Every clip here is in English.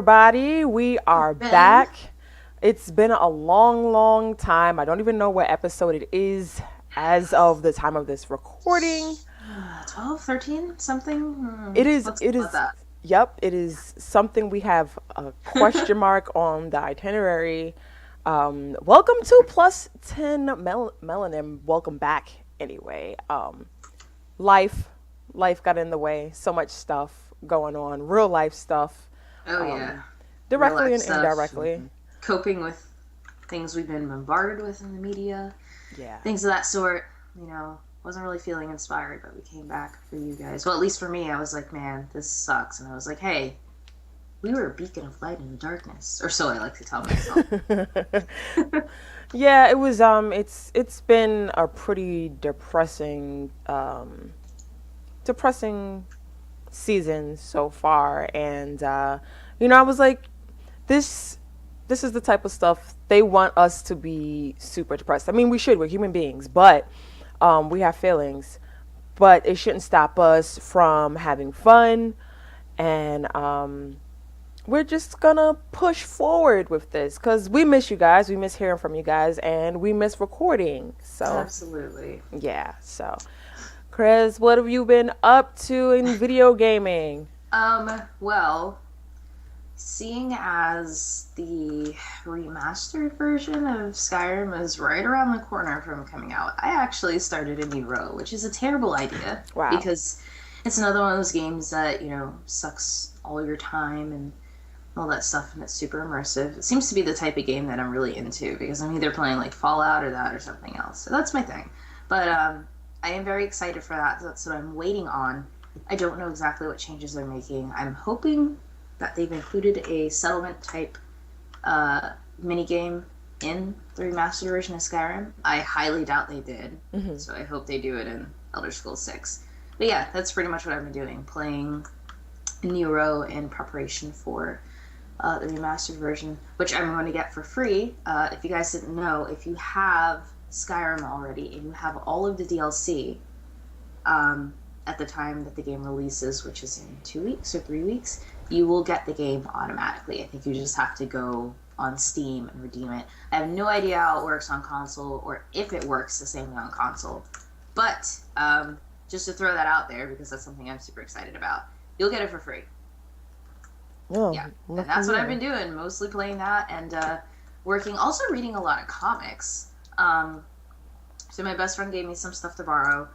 everybody. We are Ben, back. It's been a long, long time. I don't even know what episode it is as of the time of this recording. 12, 13, something? It is, Let's it call it is, that. yep, it is something we have a question mark on the itinerary. Welcome to plus 10 Melanin. Welcome back anyway. Life, life got in the way. So much stuff going on, real life stuff. Oh, Um, yeah. Real Directly life and stuff. indirectly. Coping with things we've been bombarded with in the media. Yeah. Things of that sort. Wasn't really feeling inspired, but we came back for you guys. Well, at least for me, I was like, man, this sucks. And I was like, hey, we were a beacon of light in the darkness. Or so I like to tell myself. Yeah, it was it's been a pretty depressing season so far, and I was like, this this is the type of stuff they want us to be super depressed. I mean, we should, we're human beings, but we have feelings, but it shouldn't stop us from having fun, and we're just gonna push forward with this because we miss you guys, we miss hearing from you guys, and we miss recording. So Absolutely. yeah. So Chris, what have you been up to in video gaming? Well, seeing as the remastered version of Skyrim is right around the corner from coming out, I actually started a new row, which is a terrible idea Wow. because it's another one of those games that, sucks all your time and all that stuff, and it's super immersive. It seems to be the type of game that I'm really into because I'm either playing like Fallout or that or something else. So that's my thing. But I am very excited for that. That's what I'm waiting on. I don't know exactly what changes they're making. I'm hoping that they've included a settlement type mini game in the remastered version of Skyrim. I highly doubt they did, Hmm. so I hope they do it in Elder Scrolls 6. But yeah, that's pretty much what I've been doing, playing Nero in preparation for the remastered version, which I'm going to get for free. If you guys didn't know, if you have Skyrim already and you have all of the DLC, um, at the time that the game releases, which is in 2 weeks or 3 weeks, you will get the game automatically. I think you just have to go on Steam and redeem it. I have no idea how it works on console or if it works the same way on console. But just to throw that out there, because that's something I'm super excited about, you'll get it for free. Oh, Yeah, and lucky that's what I've you. been doing, mostly playing that and working. Also reading a lot of comics. So my best friend gave me some stuff to borrow.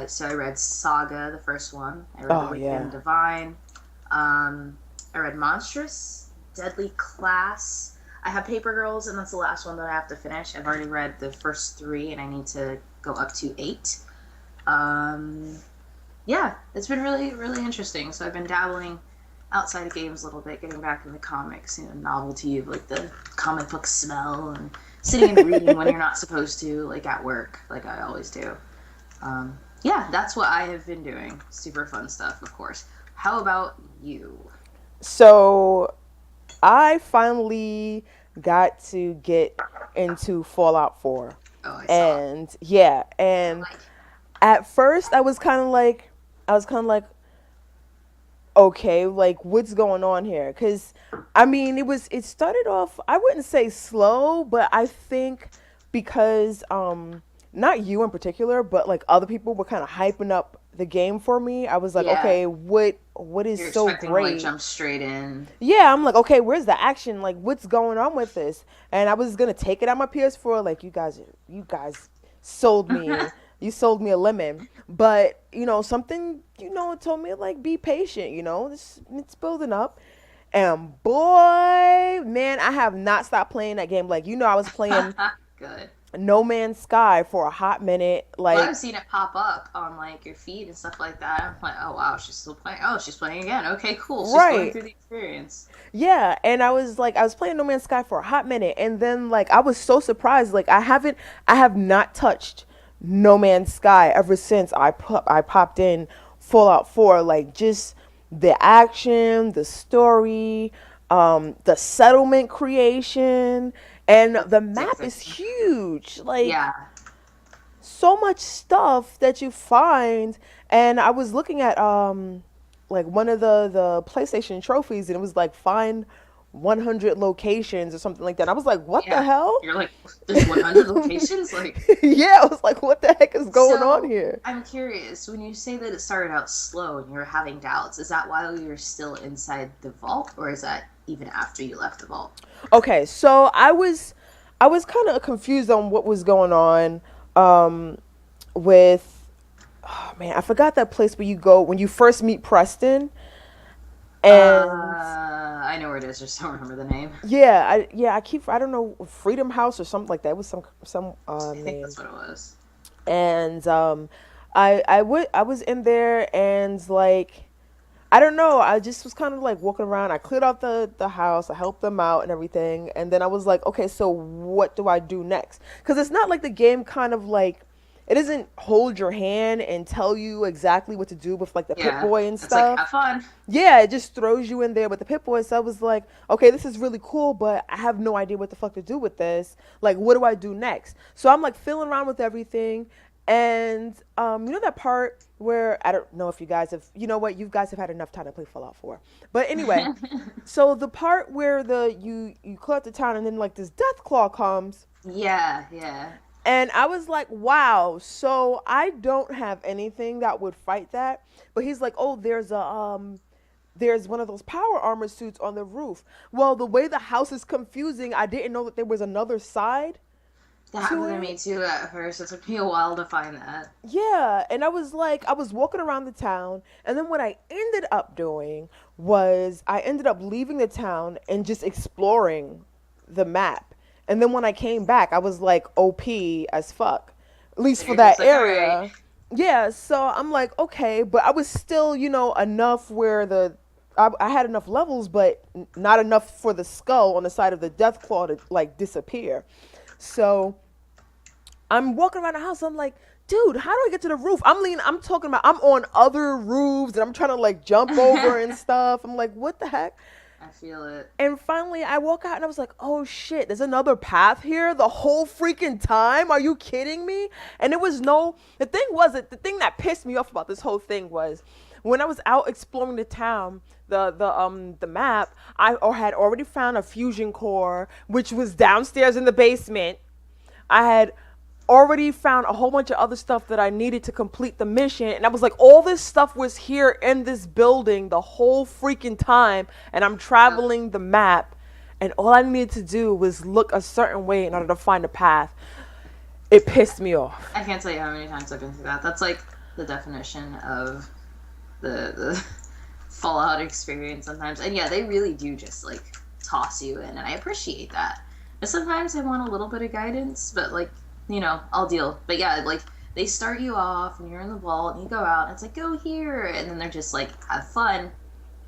So I read Saga, the first one. I read The Oh Wicked and yeah. Divine. I read Monstrous, Deadly Class. I have Paper Girls, and that's the last one that I have to finish. I've already read the first three, and I need to go up to 8. Um, yeah, it's been really, really interesting. So I've been dabbling outside of games a little bit, getting back into comics, novelty of like the comic book smell and sitting and reading when you're not supposed to, like at work, like I always do. Yeah, that's what I have been doing. Super fun stuff, of course. How about you? So I finally got to get into Fallout 4. Oh, I saw. And yeah, I and like. at first I was kind of like okay, like what's going on here? Cuz I mean, it started off, I wouldn't say slow, but I think because not you in particular, but like other people were kind of hyping up the game for me. I was like, Yeah, okay, what is you're so expecting to like great? jump straight in. Yeah, I'm like, okay, where's the action? Like, what's going on with this? And I was gonna take it on my PS4. Like, you guys sold me. You sold me a lemon. But something, told me like, be patient. It's building up. And boy, man, I have not stopped playing that game. Like, I was playing Good. No Man's Sky for a hot minute. Well, I've Like, seen it pop up on like your feed and stuff like that. I'm like, oh wow, she's still playing. Oh, she's playing again. Okay, cool. She's going right. through the experience. Yeah, and I was playing No Man's Sky for a hot minute, and then like I was so surprised. Like I have not touched No Man's Sky ever since I popped in Fallout 4. Like just the action, the story, the settlement creation, and the It's map is exciting. huge. Like Yeah. so much stuff that you find. And I was looking at like one of the PlayStation trophies, and it was like find 100 locations or something like that. I was like, what the Yeah. hell? You're like, there's 100 locations? Like, Yeah, I was like, what the heck is going on so here? I'm curious, when you say that it started out slow and you were having doubts, is that while you were still inside the vault, or is that even after you left the vault? Okay, so I was kind of confused on what was going on um with, oh man, I forgot that place where you go when you first meet Preston. And I know where it is, just don't remember the name. I don't know, Freedom House or something like that. It was some I think name. that's what it was. And I was in there, and like, I don't know, I just was kind of like walking around. I cleared out the house, I helped them out and everything, and then I was like, okay, so what do I do next? Because it's not like the game kind of like, it doesn't hold your hand and tell you exactly what to do with like the Pip Yeah, Boy and it's like, stuff. have fun. Yeah, it just throws you in there with the Pip Boy. So I was like, okay, this is really cool, but I have no idea what the fuck to do with this. Like, what do I do next? So I'm like feeling around with everything. And you know that part where, I don't know if you guys have, you know what, you guys have had enough time to play Fallout 4. But anyway, so the part where you clear out the town, and then like this death claw comes, Yeah, yeah. and I was like, wow, so I don't have anything that would fight that. But he's like, oh, there's one of those power armor suits on the roof. Well, the way the house is confusing, I didn't know that there was another side That to happened to me it. too at first. It took me a while to find that. Yeah, and I was like, I was walking around the town, and then what I ended up doing was I ended up leaving the town and just exploring the map. And then when I came back, I was like OP as fuck, at least And for you're just that like, all right. area. Yeah, so I'm like, okay, but I was still, enough where I had enough levels, but not enough for the skull on the side of the death claw to like disappear. So I'm walking around the house. I'm like, dude, how do I get to the roof? I'm talking about, I'm on other roofs and I'm trying to like jump over and stuff. I'm like, what the heck? I feel it. And finally, I walk out and I was like, oh shit, there's another path here the whole freaking time. Are you kidding me? And it was no, the thing that pissed me off about this whole thing was when I was out exploring the town, the map, had already found a fusion core, which was downstairs in the basement. I had already found a whole bunch of other stuff that I needed to complete the mission. And I was like, all this stuff was here in this building the whole freaking time. And I'm Yep. traveling the map. And all I needed to do was look a certain way in order to find a path. It pissed me off. I can't tell you how many times I've been through that. That's like the definition of the Fallout experience sometimes. And yeah, they really do just like toss you in, and I appreciate that. And sometimes I want a little bit of guidance, but like, I'll deal. But yeah, like they start you off and you're in the vault and you go out and it's like, go here, and then they're just like, have fun. By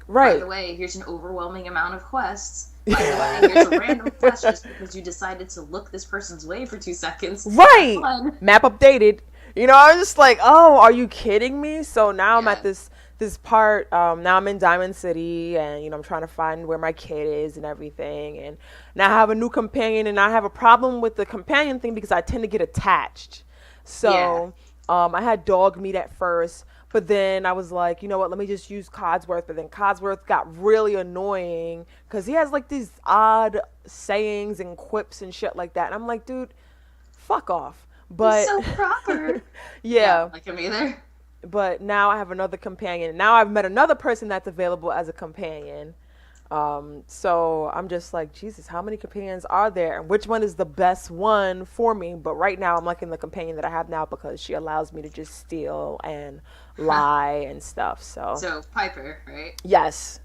Right. the way, here's an overwhelming amount of quests. By the way, here's a random quest just because you decided to look this person's way for 2 seconds. Have Right. fun. Map updated. I was just like, oh, are you kidding me? So now I'm at Yeah. this part. Now I'm in Diamond City, and I'm trying to find where my kid is and everything. And now I have a new companion, and I have a problem with the companion thing because I tend to get attached. Yeah. So I had dog meat at first, but then I was like, you know what? Let me just use Codsworth. But then Codsworth got really annoying because he has like these odd sayings and quips and shit like that. And I'm like, dude, fuck off. He's But so proper. Yeah, I yeah, don't like him either. but now I have another companion. Now I've met another person that's available as a companion. So I'm just like, Jesus, how many companions are there? And which one is the best one for me? But right now I'm liking the companion that I have now because she allows me to just steal and lie and stuff. So So Piper, right? yes,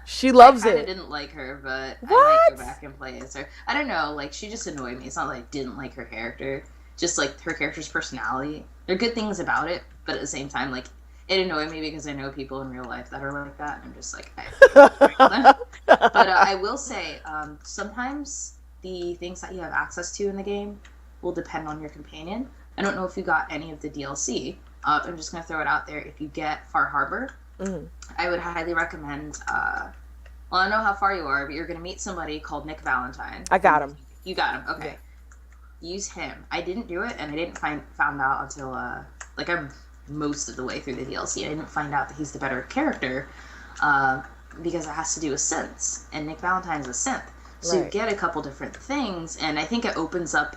she I loves kind of it. didn't like her, but I might go What? back and play as her. I don't know, like she just annoyed me. It's not like I didn't like her character, just like her character's personality. There are good things about it, but at the same time, like it annoyed me because I know people in real life that are like that, and I'm just like, I can't hang with them. But I will say, sometimes the things that you have access to in the game will depend on your companion. I don't know if you got any of the DLC. I'm just going to throw it out there. If you get Far Harbor, Mhm. I would highly recommend. Well, I know how far you are, but you're going to meet somebody called Nick Valentine. I got him. You got him. Okay. Yeah. Use him. I didn't do it, and I didn't found out until like I'm most of the way through the DLC. I didn't find out that he's the better character because it has to do with synths, and Nick Valentine's a synth. So you Right. get a couple different things, and I think it opens up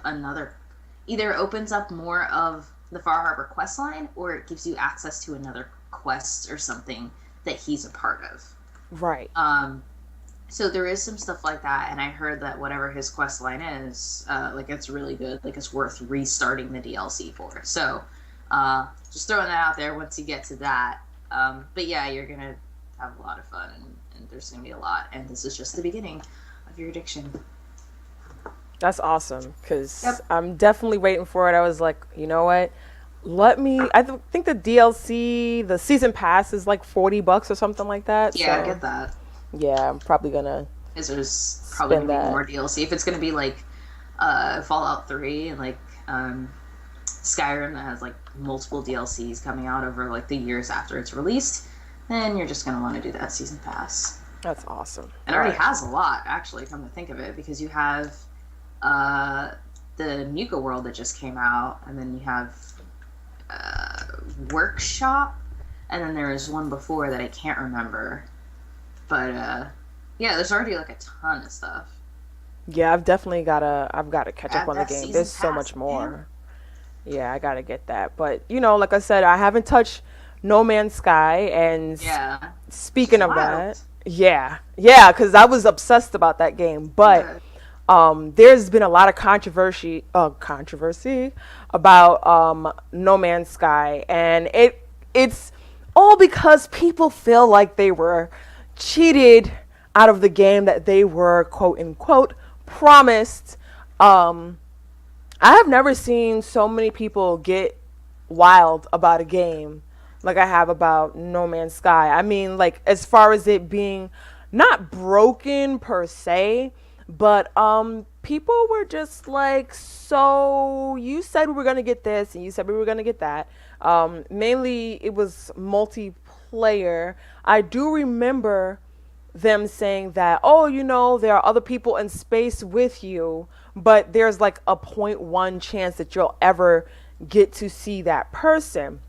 either it opens up more of the Far Harbor quest line, or it gives you access to another quest or something that he's a part of. Right. So there is some stuff like that, and I heard that whatever his quest line is, like it's really good, like it's worth restarting the DLC for. So just throwing that out there once you get to that. But yeah, you're gonna have a lot of fun, and there's gonna be a lot, and this is just the beginning of your addiction. That's awesome because Yep. I'm definitely waiting for it. I was like, you know what? Let me. Think the DLC, the season pass is like $40 or something like that. Yeah, I So get that. yeah, I'm probably gonna Because there's probably spend gonna be that. more DLC. If it's gonna be like Fallout 3 and like Skyrim that has like multiple DLCs coming out over like the years after it's released, then you're just gonna want to do that season pass. That's awesome. It All already right. has a lot, actually, come to think of it, because you have uh, the Muka world that just came out, and then you have uh, Workshop, and then there was one before that I can't remember. But yeah, there's already like a ton of stuff. Yeah, I've gotta catch up Add on the that game. season There's so pass, much man. more. Yeah, I gotta get that. But like I said, I haven't touched No Man's Sky. And Yeah, which is speaking of wild. that, yeah, because I was obsessed about that game. But Yeah. there's been a lot of controversy about No Man's Sky, and it's all because people feel like they were cheated out of the game that they were quote unquote promised. Um, I have never seen so many people get wild about a game like I have about No Man's Sky. I mean, like as far as it being not broken per se, but people were just like, so you said we were gonna get this and you said we were gonna get that. Mainly it was multiplayer. I do remember them saying that, oh, there are other people in space with you, but there's like a point 0.1 chance that you'll ever get to see that person.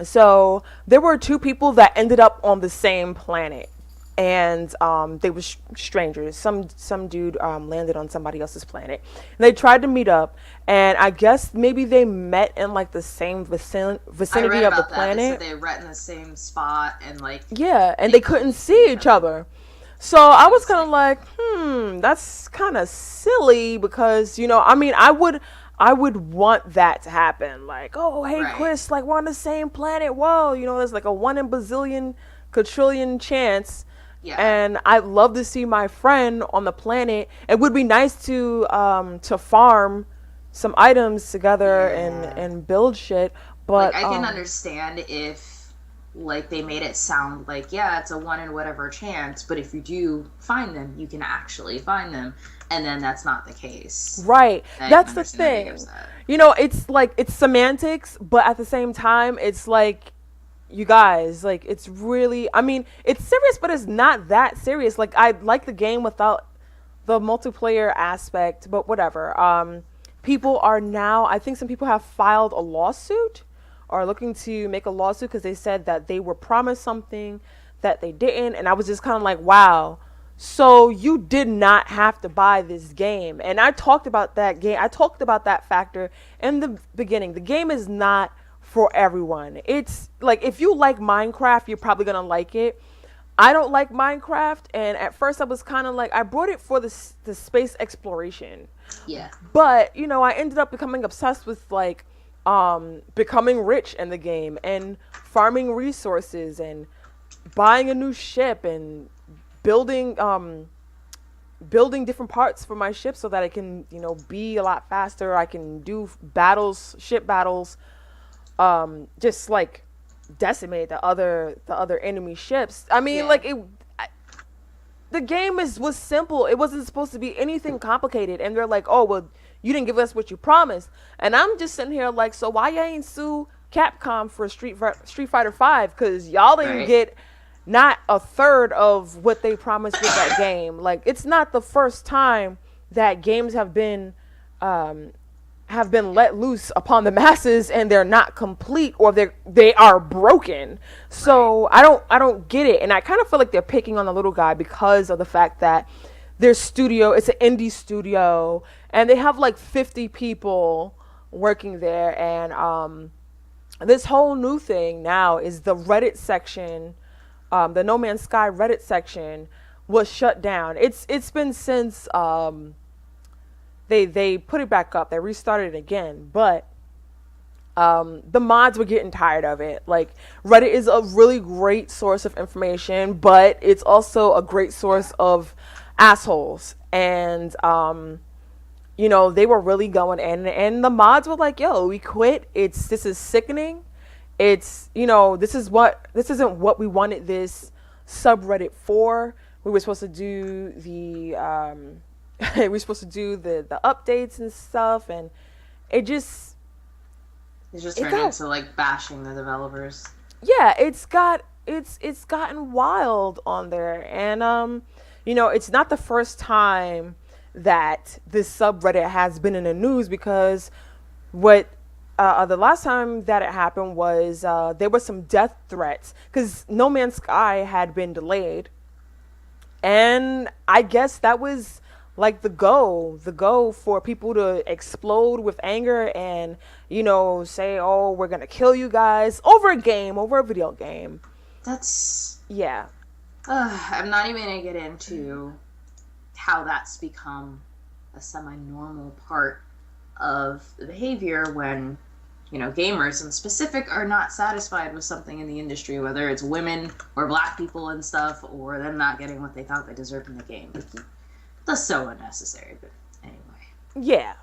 So there were two people that ended up on the same planet, and they were strangers. Some dude landed on somebody else's planet, and they tried to meet up. And I guess maybe they met in like the same I vicinity read of the about that. They said planet. they were in the same spot and like Yeah, and they they couldn't couldn't see see each each other. other. So I That was was kind of like, like, that's kind of silly because, I mean, I would want that to happen. Like, oh, hey, right. Chris, like we're on the same planet. Whoa, there's like a one in bazillion, quadrillion chance. Yeah. And I'd love to see my friend on the planet. It would be nice to farm some items together and Yeah. and build shit. Like But I can understand if like they made it sound like, yeah, it's a one in whatever chance, but if you do find them, you can actually find them, and then that's not the case. right. I can That's the understand that being thing. upset. It's like it's semantics, but at the same time, it's like you guys, like it's really I mean, it's serious, but it's not that serious. Like I like the game without the multiplayer aspect, but whatever. People are now I think some people have filed a lawsuit or are looking to make a lawsuit because they said that they were promised something that they didn't, and I was just kind of like, wow, so you did not have to buy this game. And I talked about that game. I talked about that factor in the beginning. The game is not for everyone. It's like if you like Minecraft, you're probably going to like it. I don't like Minecraft, and at first I was kind of like I brought it for the space exploration. Yeah. But, I ended up becoming obsessed with like becoming rich in the game and farming resources and buying a new ship and building building different parts for my ship so that it can, be a lot faster. I can do battles, ship battles, just like decimate the other enemy ships. I mean, Yeah. like the game was simple. It wasn't supposed to be anything complicated. And they're like, oh well, you didn't give us what you promised. And I'm just sitting here like, so why you ain't sue Capcom for Street Fighter Five? Because y'all didn't Right. get not a third of what they promised with that game. Like it's not the first time that games have been have been let loose upon the masses, and they're not complete, or they are broken. Right. So I don't get it, and I kind of feel like they're picking on the little guy because of the fact that their studio, it's an indie studio, and they have like 50 people working there, and this whole new thing now is the Reddit section, the No Man's Sky Reddit section was shut down. It's been since they put it back up. They restarted it again, but the mods were getting tired of it. Like, Reddit is a really great source of information, but it's also a great source of assholes. And they were really going in, and the mods were like, "Yo, we quit. This is sickening. This isn't what we wanted this subreddit for. We were supposed to do we were supposed to do the updates and stuff, and it just It's just it turned got into like bashing the developers. yeah, it's gotten wild on there, and it's not the first time that this subreddit has been in the news, because what the last time that it happened was there were some death threats because No Man's Sky had been delayed, and I guess that was like the go for people to explode with anger and say, "Oh, we're gonna kill you guys over a video game." That's. Yeah. I'm not even gonna get into how that's become a semi-normal part of the behavior when gamers in specific are not satisfied with something in the industry, whether it's women or black people and stuff, or them not getting what they thought they deserved in the game. That's so unnecessary, but anyway. Yeah.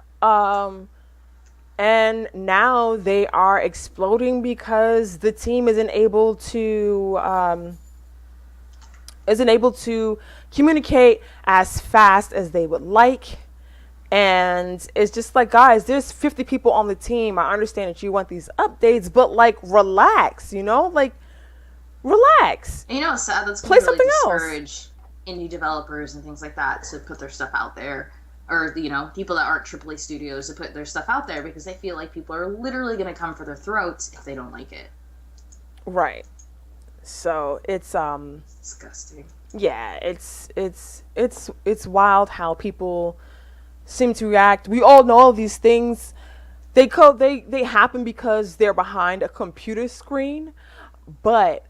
And now they are exploding because the team isn't able to communicate as fast as they would like. And it's just like, guys, there's 50 people on the team. I understand that you want these updates, but like, relax, like, relax. And it's sad, that's going Play to really something else. discourage indie developers and things like that to put their stuff out there, or people that aren't AAA studios to put their stuff out there, because they feel like people are literally going to come for their throats if they don't like it. Right. So it's disgusting. Yeah, it's wild how people seem to react. We all know these things. They happen because they're behind a computer screen, but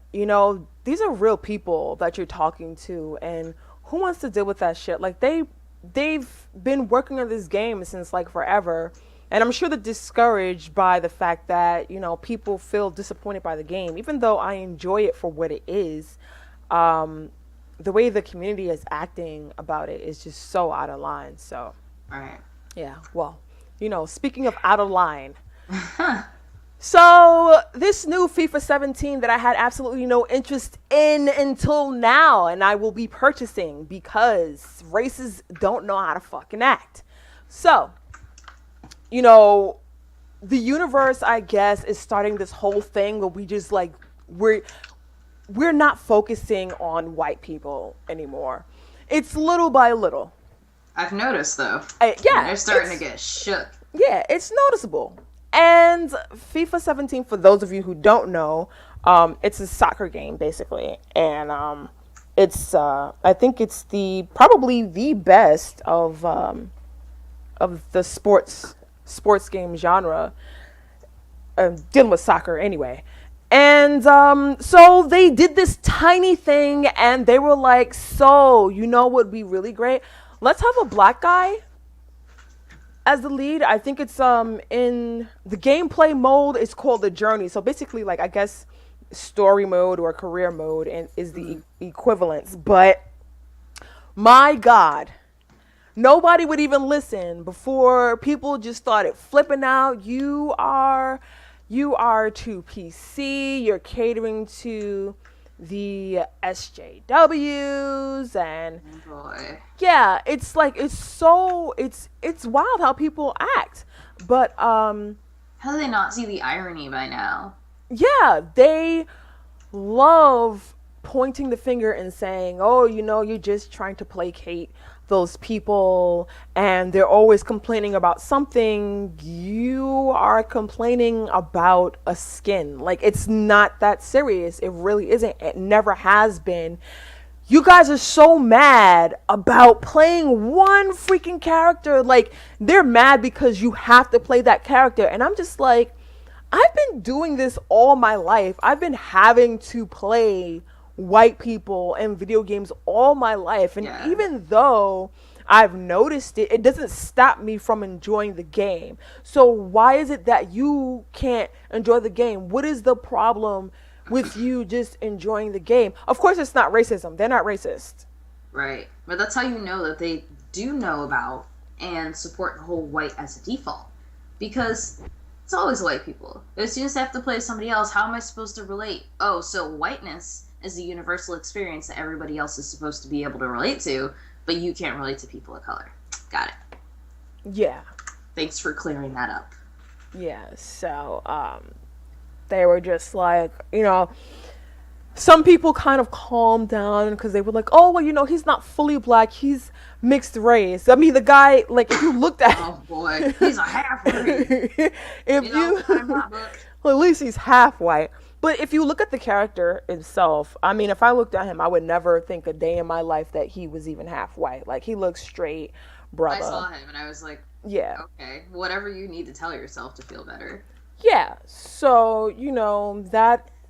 these are real people that you're talking to, and who wants to deal with that shit? Like, they've been working on this game since like forever, and I'm sure they're discouraged by the fact that people feel disappointed by the game, even though I enjoy it for what it is. The way the community is acting about it is just so out of line. So, all right. Yeah. Well, speaking of out of line, so this new FIFA 17 that I had absolutely no interest in until now, and I will be purchasing because races don't know how to fucking act. So, the universe, I guess, is starting this whole thing where we just like we're not focusing on white people anymore. It's little by little. I've noticed, though. Yeah. They're starting to get shook. Yeah, it's noticeable. And FIFA 17, for those of you who don't know, it's a soccer game, basically. And it's, I think it's probably the best of the sports game genre, dealing with soccer anyway. And so they did this tiny thing, and they were like, so, what would be really great? Let's have a black guy as the lead. I think it's in the gameplay mode, it's called the journey. So basically, like, I guess story mode or career mode is the equivalence. But my God, nobody would even listen before people just started flipping out. You are too PC. You're catering to the SJWs, and boy. Yeah, it's like it's wild how people act. But how do they not see the irony by now? Yeah, they love pointing the finger and saying, oh, you're just trying to placate those people and they're always complaining about something, you are complaining about a skin. Like, it's not that serious. It really isn't. It never has been. You guys are so mad about playing one freaking character. Like, they're mad because you have to play that character. And I'm just like, I've been doing this all my life. I've been having to play white people in video games all my life. And Yeah. even though I've noticed it, it doesn't stop me from enjoying the game. So why is it that you can't enjoy the game? What is the problem with you just enjoying the game? Of course, it's not racism. They're not racist. Right. But that's how you know that they do know about and support the whole white as a default. Because it's always white people. As soon as I have to play somebody else, how am I supposed to relate? Oh, so whiteness is the universal experience that everybody else is supposed to be able to relate to, but you can't relate to people of color. Got it. Yeah. Thanks for clearing that up. Yeah. So, they were just like, some people kind of calmed down because they were like, oh, well, he's not fully black. He's mixed race. I mean, the guy, like, if you looked at Oh, boy. He's a half-breed. Well, at least he's half white. But if you look at the character himself, I mean, if I looked at him, I would never think a day in my life that he was even half white. Like, he looks straight, brother. I saw him and I was like, yeah, okay, whatever you need to tell yourself to feel better. Yeah. So,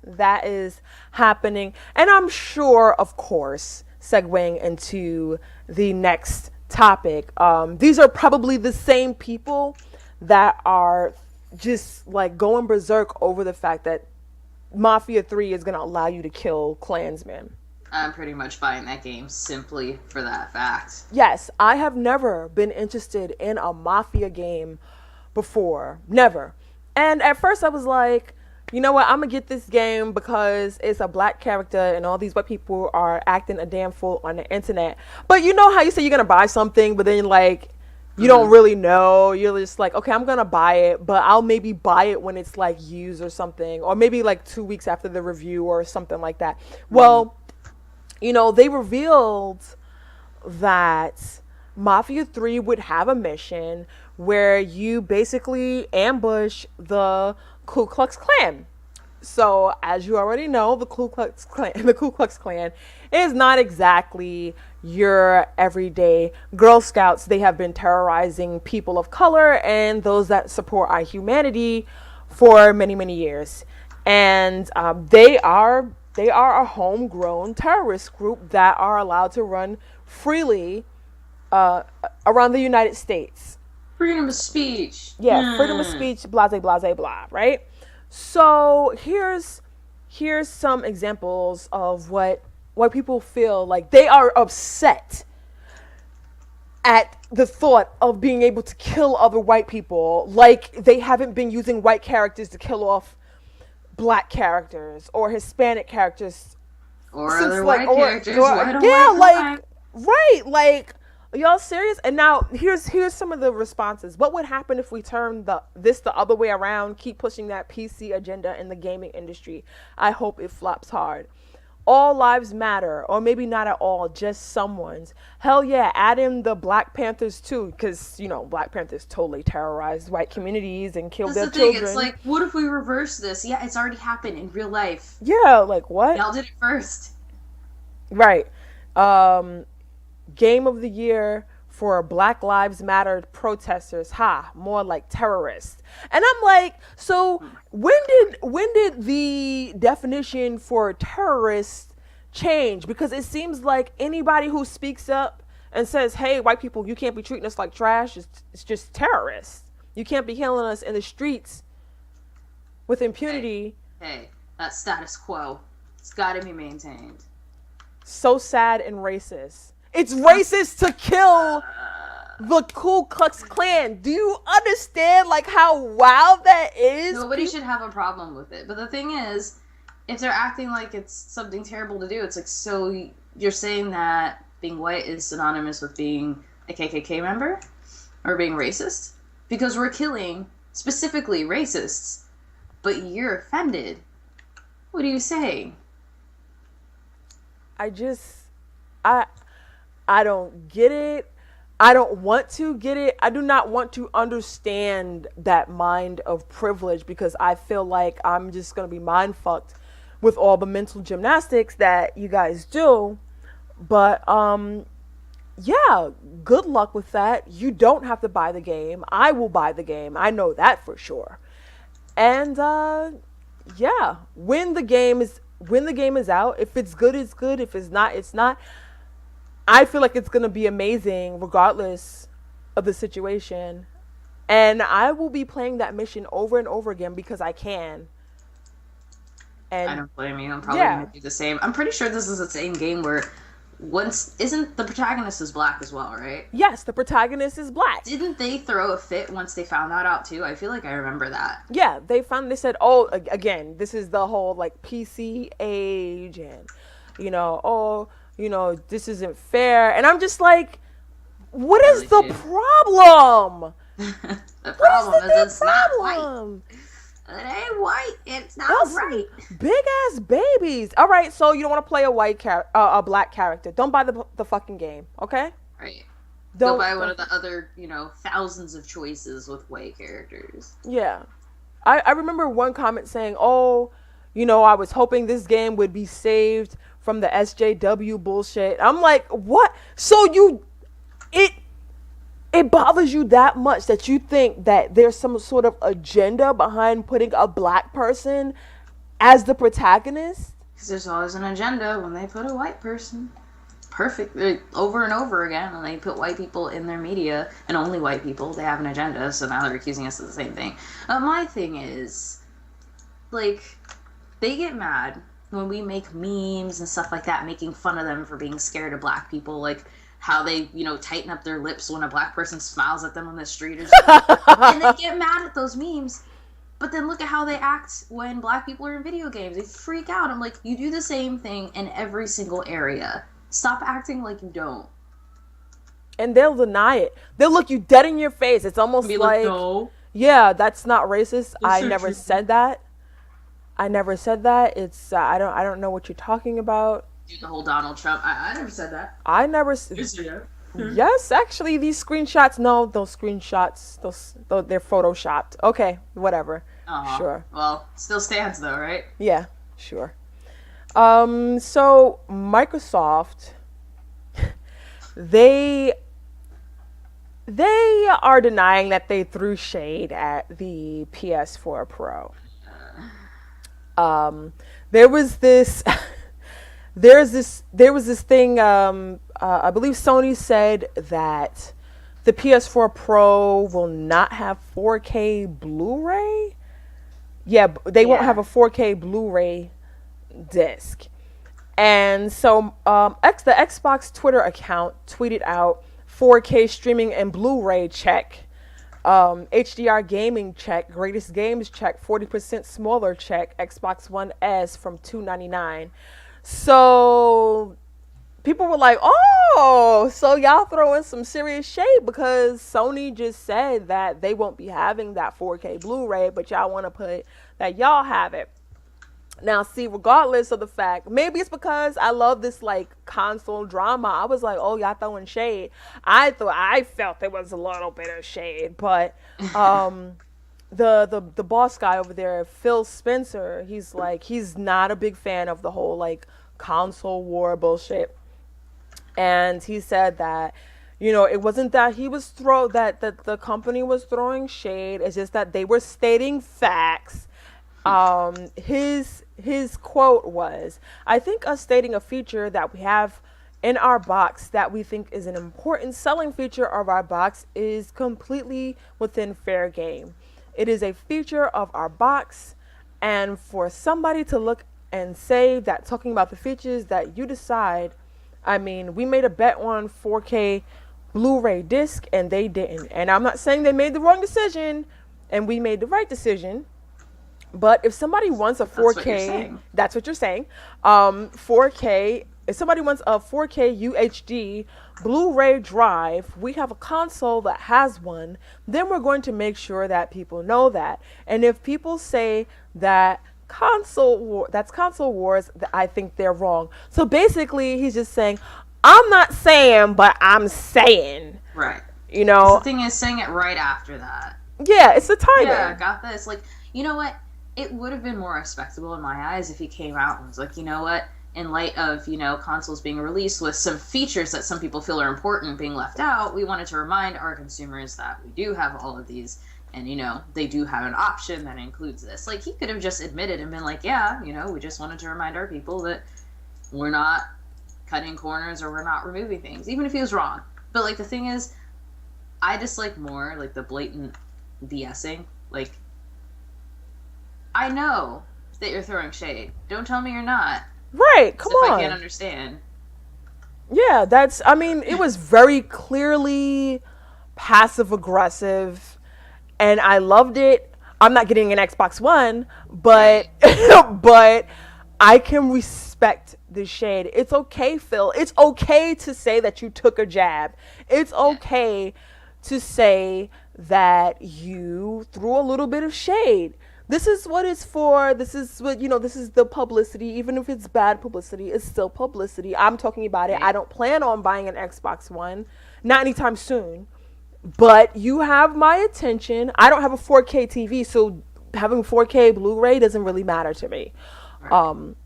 that is happening. And I'm sure, of course, segueing into the next topic, these are probably the same people that are just like going berserk over the fact that Mafia 3 is going to allow you to kill Klansmen. I'm pretty much buying that game simply for that fact. Yes, I have never been interested in a Mafia game before. Never. And at first I was like, you know what, I'm going to get this game because it's a black character and all these white people are acting a damn fool on the internet. But you know how you say you're going to buy something, but then like, you don't really know. You're just like, okay, I'm going to buy it, but I'll maybe buy it when it's like used or something, or maybe like 2 weeks after the review or something like that. Well, they revealed that Mafia 3 would have a mission where you basically ambush the Ku Klux Klan. So, as you already know, the Ku Klux Klan is not exactly your everyday Girl Scouts. They have been terrorizing people of color and those that support our humanity for many, many years. And they are a homegrown terrorist group that are allowed to run freely around the United States. Freedom of speech. Yeah, freedom of speech, blah, blah, blah, blah, right? So here's some examples of what people feel like. They are upset at the thought of being able to kill other white people, like they haven't been using white characters to kill off black characters or Hispanic characters or other white characters. Like, are y'all serious? And now here's some of the responses. What would happen if we turn this the other way around, keep pushing that PC agenda in the gaming industry? I hope it flops hard. All lives matter, or maybe not at all, just someone's. Hell yeah, add in the Black Panthers too, because Black Panthers totally terrorized white communities and killed their children. It's like, what if we reverse this? Yeah, it's already happened in real life. Yeah, like what? Y'all did it first. Right. Game of the year for Black Lives Matter protesters. More like terrorists. And I'm like, so when did the definition for terrorist change? Because it seems like anybody who speaks up and says, hey, white people, you can't be treating us like trash, it's just terrorists. You can't be killing us in the streets with impunity. Hey, that's status quo. It's got to be maintained. So sad and racist. It's racist to kill the Ku Klux Klan. Do you understand like how wild that is? Nobody should have a problem with it. But the thing is, if they're acting like it's something terrible to do, it's like, so you're saying that being white is synonymous with being a KKK member? Or being racist? Because we're killing specifically racists. But you're offended. What are you saying? I just I I don't get it. I don't want to get it. I do not want to understand that mind of privilege because I feel like I'm just going to be mind fucked with all the mental gymnastics that you guys do. But yeah, good luck with that. You don't have to buy the game. I will buy the game. I know that for sure. And yeah, when the game is out, if it's good, it's good. If it's not, it's not. I feel like it's going to be amazing regardless of the situation. And I will be playing that mission over and over again because I can. I And don't blame you. I'm probably yeah, gonna do the same. I'm pretty sure this is the same game where once isn't the protagonist is black as well, right? yes, the protagonist is black. Didn't they throw a fit once they found that out too? I feel like I remember that. Yeah, they said, oh, again, this is the whole like PC age and, oh, this isn't fair. And I'm just like, what is Really, the dude. problem? The What is problem the is damn it's not white. problem? It ain't white. It's not That's right. big ass babies. All right, so you don't want to play a black character. Don't buy the fucking game, okay? Right. Go Don't, buy one don't of the other, thousands of choices with white characters. yeah. I remember one comment saying, oh, I was hoping this game would be saved from the SJW bullshit. I'm like, what? So it it bothers you that much that you think that there's some sort of agenda behind putting a black person as the protagonist? Because there's always an agenda when they put a white person. Perfect. Over and over again, and they put white people in their media, and only white people. They have an agenda, so now they're accusing us of the same thing. My thing is, like, they get mad when we make memes and stuff like that, making fun of them for being scared of black people, like how they, tighten up their lips when a black person smiles at them on the street or something. And they get mad at those memes. But then look at how they act when black people are in video games. They freak out. I'm like, you do the same thing in every single area. Stop acting like you don't. And they'll deny it. They'll look you dead in your face. It's almost Be like, no. yeah, that's not racist. That's I so never true. said that. I never said that. It's I don't know what you're talking about. Do the whole Donald Trump. I never said that. I never. Yes, actually, these screenshots. No, those screenshots. They're photoshopped. Okay, whatever. Sure. Well, still stands though, right? Yeah, sure. So Microsoft, they are denying that they threw shade at the PS4 Pro. There was this there was this thing, I believe Sony said that the PS4 Pro will not have 4K Blu-ray. Yeah, they won't have a 4K Blu-ray disc. And so the Xbox Twitter account tweeted out 4K streaming and Blu-ray check, HDR gaming check, greatest games check, 40% smaller check, Xbox One S from $299. So people were like, oh, so y'all throwing some serious shade because Sony just said that they won't be having that 4K Blu-ray, but y'all want to put that y'all have it. Now, see, regardless of the fact, maybe it's because I love this like console drama. I was like, oh, y'all throwing shade. I felt there was a little bit of shade, but the boss guy over there, Phil Spencer, he's not a big fan of the whole like console war bullshit. And he said that, it wasn't that he was that the company was throwing shade. It's just that they were stating facts. His quote was, I think us stating a feature that we have in our box that we think is an important selling feature of our box is completely within fair game. It is a feature of our box, and for somebody to look and say that talking about the features that you decide, I mean, we made a bet on 4K Blu-ray disc and they didn't. And I'm not saying they made the wrong decision and we made the right decision. But if somebody wants a 4K, that's what you're saying. 4K, if somebody wants a 4K UHD Blu-ray drive, we have a console that has one, then we're going to make sure that people know that. And if people say that That's console wars. I think they're wrong. So basically, he's just saying, I'm not saying, but I'm saying. Right. You Because the know? thing is, saying it right after that. Yeah, it's the Yeah, timing. got this. Like, you know what? It would have been more respectable in my eyes if he came out and was like, you know what? In light of, consoles being released with some features that some people feel are important being left out, we wanted to remind our consumers that we do have all of these, and, they do have an option that includes this. Like, he could have just admitted and been like, yeah, we just wanted to remind our people that we're not cutting corners or we're not removing things, even if he was wrong. But, like, the thing is, I dislike more, like, the blatant BSing. Like, I know that you're throwing shade. Don't tell me you're not. Right, As come if I can't on. understand. Yeah, I mean, it was very clearly passive aggressive, and I loved it. I'm not getting an Xbox One, but Right. but I can respect the shade. It's okay, Phil. It's okay to say that you took a jab. It's Yeah. okay to say that you threw a little bit of shade. This is what it's for. This is what, this is the publicity. Even if it's bad publicity, it's still publicity. I'm talking about it. I Right. don't plan on buying an Xbox One, not anytime soon. But you have my attention. I don't have a 4K TV, so having 4K Blu-ray doesn't really matter to me. Right. Um,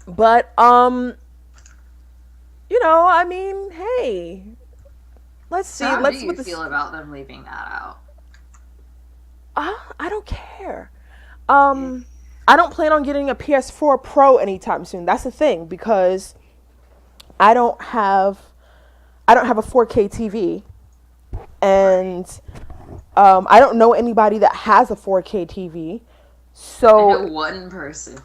but I mean, hey, let's So see. how do Let's see you what this. feel about them leaving that out? I don't care. Yeah. Um, I don't plan on getting a PS4 Pro anytime soon. That's the thing because I don't have I don't have a 4K TV, Right. and I don't know anybody that has a 4K TV. I So know one person.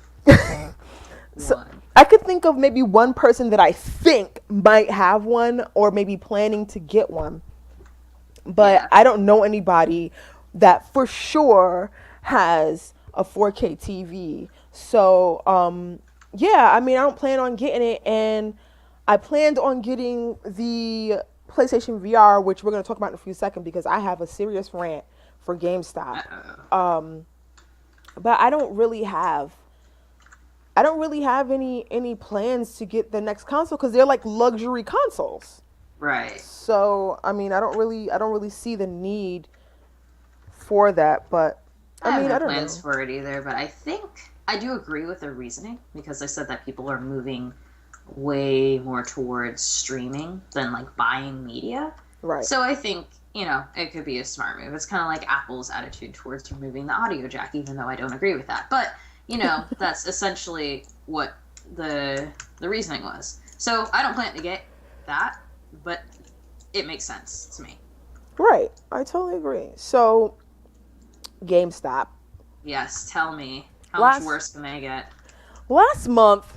so One. I could think of maybe one person that I think might have one or maybe planning to get one, but Yeah. I don't know anybody that for sure has a 4K TV. So, yeah, I mean, I don't plan on getting it, and I planned on getting the PlayStation VR, which we're going to talk about in a few seconds because I have a serious rant for GameStop. Uh-oh. But I don't really have any plans to get the next console because they're like luxury consoles. Right. So, I mean, I don't really see the need for that, but I I have mean, no I don't plans know. for it either, but I think I do agree with the reasoning because they said that people are moving way more towards streaming than like buying media. Right. So I think, it could be a smart move. It's kind of like Apple's attitude towards removing the audio jack, even though I don't agree with that. But, that's essentially what the reasoning was. So I don't plan to get that, but it makes sense to me. Right. I totally agree. So, GameStop. Yes, tell me. How much Last worse can they get? last month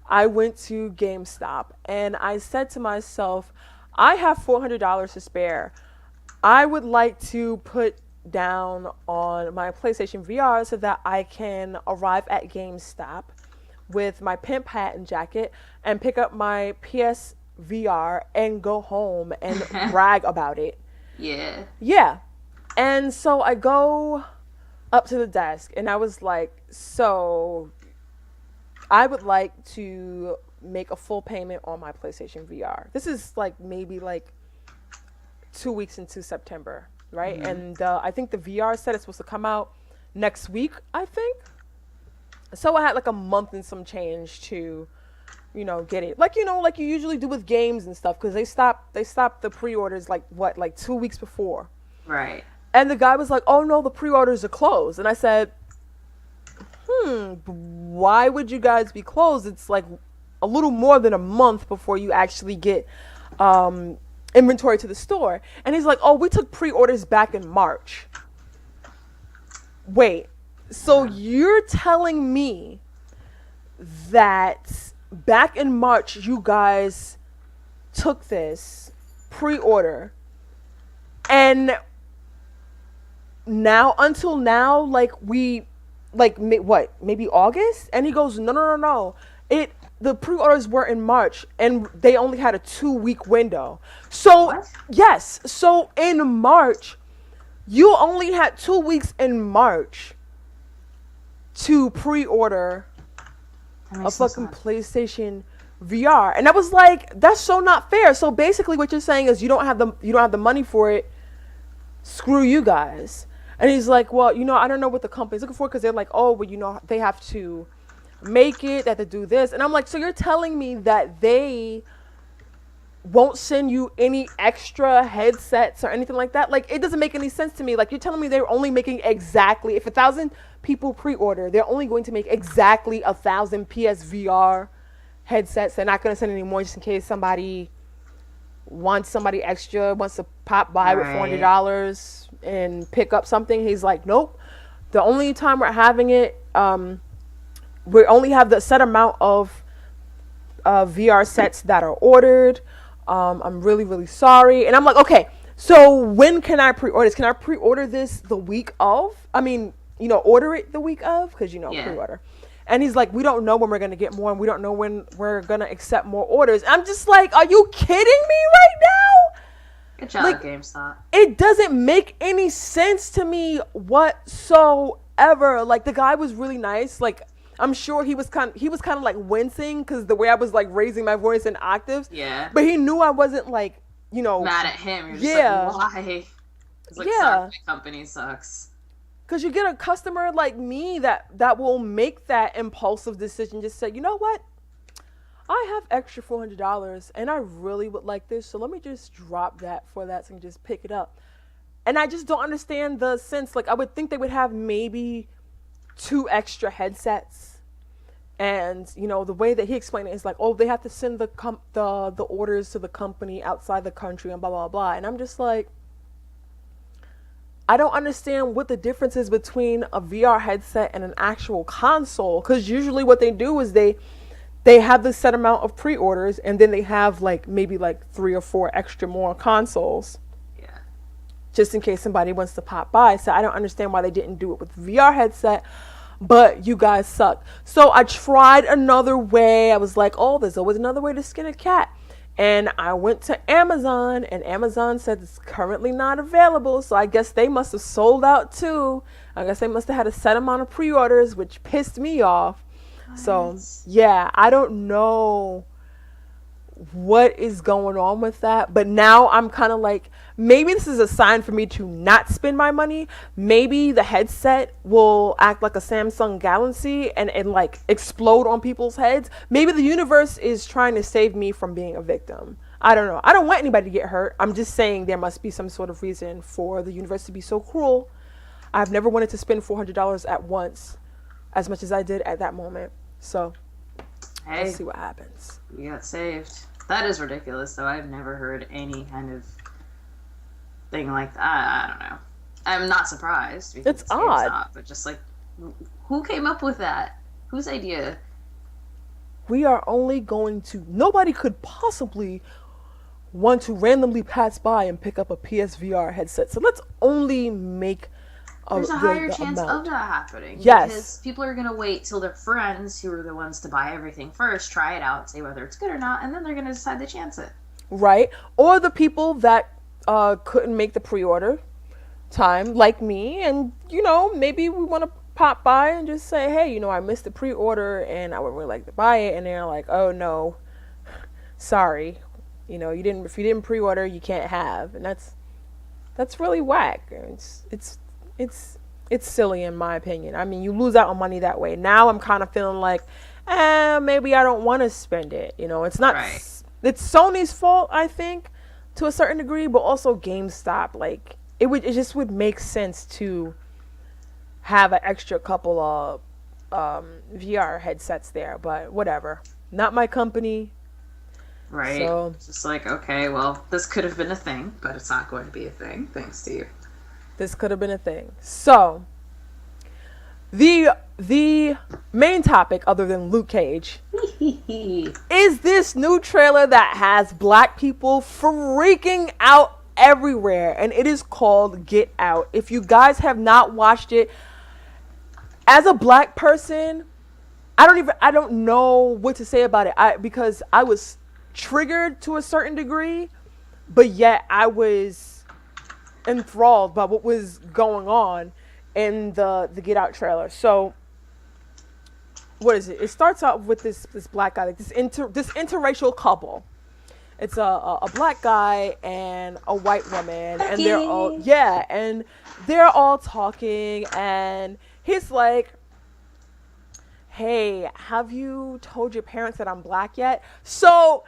I went to GameStop and I said to myself, I have $400 to spare. I would like to put down on my PlayStation VR so that I can arrive at GameStop with my pimp hat and jacket and pick up my PS VR and go home and brag about it. Yeah. Yeah. And so I go up to the desk and I was like, so I would like to make a full payment on my PlayStation VR. This is like maybe like 2 weeks into September, right? Mm-hmm. And I think the VR set is supposed to come out next week, I think. So I had like a month and some change to, get it. Like, like you usually do with games and stuff, because they stopped the pre-orders like what, like 2 weeks before. Right. And the guy was like, oh no, the pre-orders are closed. And I said, why would you guys be closed? It's like a little more than a month before you actually get inventory to the store. And he's like, oh, we took pre-orders back in March. Wait, so you're telling me that back in March you guys took this pre-order and now until now what, maybe August? And he goes, no, the pre-orders were in March and they only had a 2 week window. So What? yes, so in March you only had 2 weeks in March to pre-order That a makes no fucking sense. PlayStation VR. And I was like, that's so not fair. So basically what you're saying is you don't have the money for it. Screw you guys. And he's like, well, I don't know what the company's looking for, because they're like, oh, well, they have to make it, they have to do this. And I'm like, so you're telling me that they won't send you any extra headsets or anything like that? Like, it doesn't make any sense to me. Like, you're telling me they're only making exactly, if 1,000 people pre-order, they're only going to make exactly 1,000 PSVR headsets. They're not going to send any more just in case somebody extra wants to pop by with Right. $400 and pick up something. He's like, nope. The only time we're having it, we only have the set amount of VR sets that are ordered. I'm really, really sorry. And I'm like, okay, so when can I pre-order this? Can I pre-order this the week of? I mean, order it the week of, because, Yeah. pre-order. And he's like, we don't know when we're going to get more, and we don't know when we're going to accept more orders. I'm just like, are you kidding me right now? Good job, Like, GameStop. it doesn't make any sense to me whatsoever. Like, the guy was really nice. Like, I'm sure he was kind of like wincing because the way I was like raising my voice in octaves. Yeah. But he knew I wasn't like, Mad at him. You're just Yeah. like, why? It's like, Yeah. sorry, my company sucks. because you get a customer like me that will make that impulsive decision. Just say, you know what? I have extra $400 and I really would like this. So let me just drop that for that so I can just pick it up. And I just don't understand the sense. Like, I would think they would have maybe 2 extra headsets. And, the way that he explained it is like, oh, they have to send the orders to the company outside the country and blah, blah, blah. And I'm just like, I don't understand what the difference is between a VR headset and an actual console. Because usually what they do is they have the set amount of pre-orders, and then they have maybe 3 or 4 extra more consoles. Yeah. Just in case somebody wants to pop by. So I don't understand why they didn't do it with VR headset, but you guys suck. So I tried another way. I was like, oh, there's always another way to skin a cat. And I went to Amazon, and Amazon said it's currently not available. So I guess they must have sold out too. I guess they must have had a set amount of pre-orders, which pissed me off. So yeah, I don't know what is going on with that, but now I'm kind of like, maybe this is a sign for me to not spend my money. Maybe the headset will act like a Samsung Galaxy and explode on people's heads. Maybe the universe is trying to save me from being a victim. I don't know. I don't want anybody to get hurt. I'm just saying there must be some sort of reason for the universe to be so cruel. I've never wanted to spend $400 at once as much as I did at that moment. So Hey, let's see what happens. you got saved. That is ridiculous, though. I've never heard any kind of thing like that. I don't know. I'm not surprised. Because It's odd. GameStop, but just like, who came up with that? Whose idea? We are only going to, nobody could possibly want to randomly pass by and pick up a PSVR headset. So let's only make There's a the higher chance amount. of that happening. Yes. Because people are going to wait till their friends, who are the ones to buy everything first, try it out, say whether it's good or not, and then they're going to decide to chance it. Right? Or the people that couldn't make the pre-order time, like me, and maybe we want to pop by and just say, hey, I missed the pre-order and I would really like to buy it. And they're like, oh no, sorry, if you didn't pre-order, you can't have. And that's really whack. It's silly in my opinion. I mean, you lose out on money that way. Now I'm kind of feeling like, maybe I don't want to spend it. It's not. Right. It's Sony's fault, I think, to a certain degree, but also GameStop. It just would make sense to have an extra couple of VR headsets there. But whatever, not my company. Right. So It's just like, okay, well, this could have been a thing, but it's not going to be a thing, thanks to you. this could have been a thing. So the main topic, other than Luke Cage, is this new trailer that has black people freaking out everywhere, and it is called Get Out. If you guys have not watched it, as a black person, I don't know what to say about it. Because I was triggered to a certain degree, but yet I was enthralled by what was going on in the Get Out trailer. So what is it? It starts out with this black guy, like this interracial couple. It's a black guy and a white woman, and they're all, Becky. yeah, and they're all talking, and he's like, "Hey, have you told your parents that I'm black yet?" So,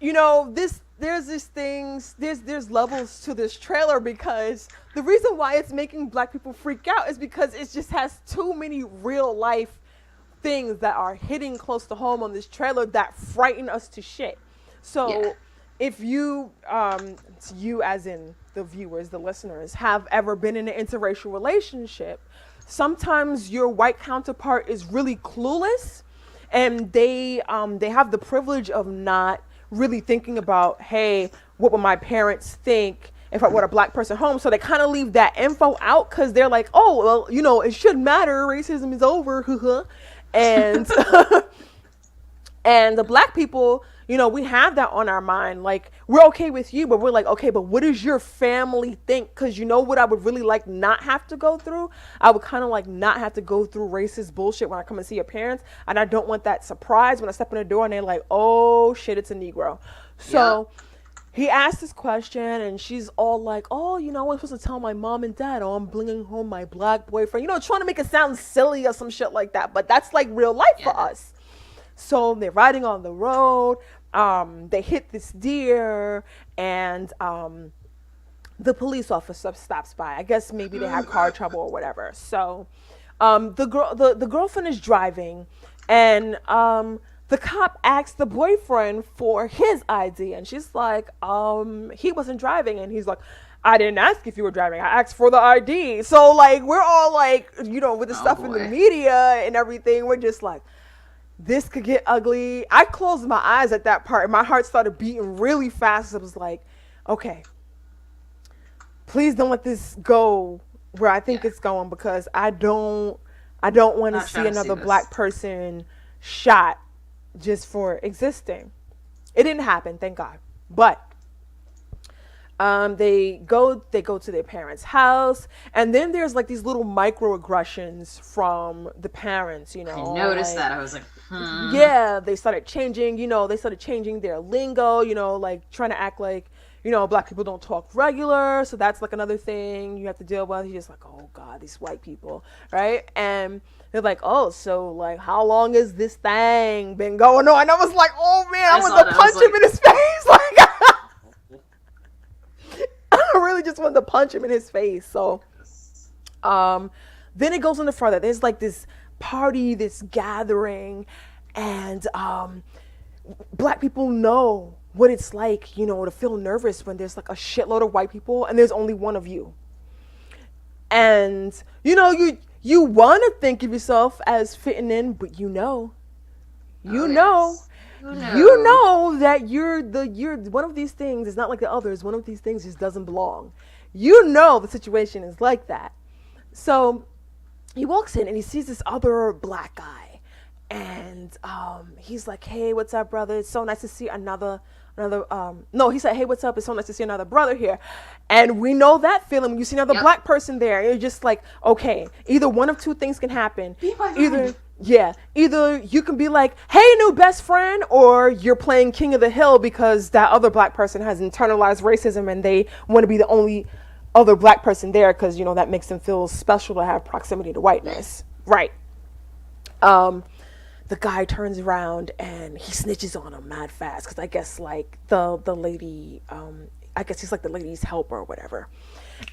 this there's these things, there's levels to this trailer, because the reason why it's making black people freak out is because it just has too many real life things that are hitting close to home on this trailer that frighten us to shit. Yeah. So if you as in the viewers, the listeners, have ever been in an interracial relationship, sometimes your white counterpart is really clueless, and they have the privilege of not really thinking about, hey, what would my parents think if I brought a black person home? So they kind of leave that info out because they're like, oh, well, it shouldn't matter. Racism is over. And and the black people, we have that on our mind. Like, we're okay with you, but we're like, okay, but what does your family think? Because you know what I would really like not have to go through? I would kind of like not have to go through racist bullshit when I come and see your parents. And I don't want that surprise when I step in the door and they're like, oh shit, it's a Negro. So he asked this question, and she's all like, oh, I'm supposed to tell my mom and dad, oh, I'm bringing home my black boyfriend, trying to make it sound silly or some shit like that. But that's like real life for Yeah. us. So they're riding on the road. They hit this deer, and the police officer stops by. I guess maybe they had car trouble or whatever. So the girlfriend is driving, and the cop asks the boyfriend for his ID, and she's like, he wasn't driving, and he's like, I didn't ask if you were driving. I asked for the ID. So like we're all like, with the Oh stuff in the boy. media and everything, we're just like, this could get ugly. I closed my eyes at that part, and my heart started beating really fast. I was like, okay, please don't let this go where I think Yeah. it's going, because I don't want to Not see trying to see another this. black person shot just for existing. It didn't happen, thank God. But they go to their parents' house, and then there's like these little microaggressions from the parents, I noticed like, that. I was like, yeah, they started changing their lingo, like trying to act like, black people don't talk regular. So that's like another thing you have to deal with. You're just like, oh God, these white people, right? And they're like, oh, so like, how long has this thing been going on? And I was like, oh man, I I want saw to that. I was punch him like, in his face. Like, I really just wanted to punch him in his face. So um, then it goes into further. There's like this party, this gathering, and black people know what it's like, to feel nervous when there's like a shitload of white people and there's only one of you. And you want to think of yourself as fitting in, but you oh know, yes. Who you knows? know that you're one of these things is not like the others. One of these things just doesn't belong. The situation is like that. So he walks in and he sees this other black guy, and he's like, hey, what's up, brother? It's so nice to see another no, he said, hey, what's up? It's so nice to see another brother here. And we know that feeling when you see another Yep. black person there. You're just like, okay, either one of two things can happen. Be my Either friend. yeah, either you can be like, hey, new best friend, or you're playing king of the hill because that other black person has internalized racism and they want to be the only other black person there because that makes them feel special to have proximity to whiteness. Right. um the guy turns around and he snitches on him mad fast, because I guess like the lady, I guess he's like the lady's helper or whatever.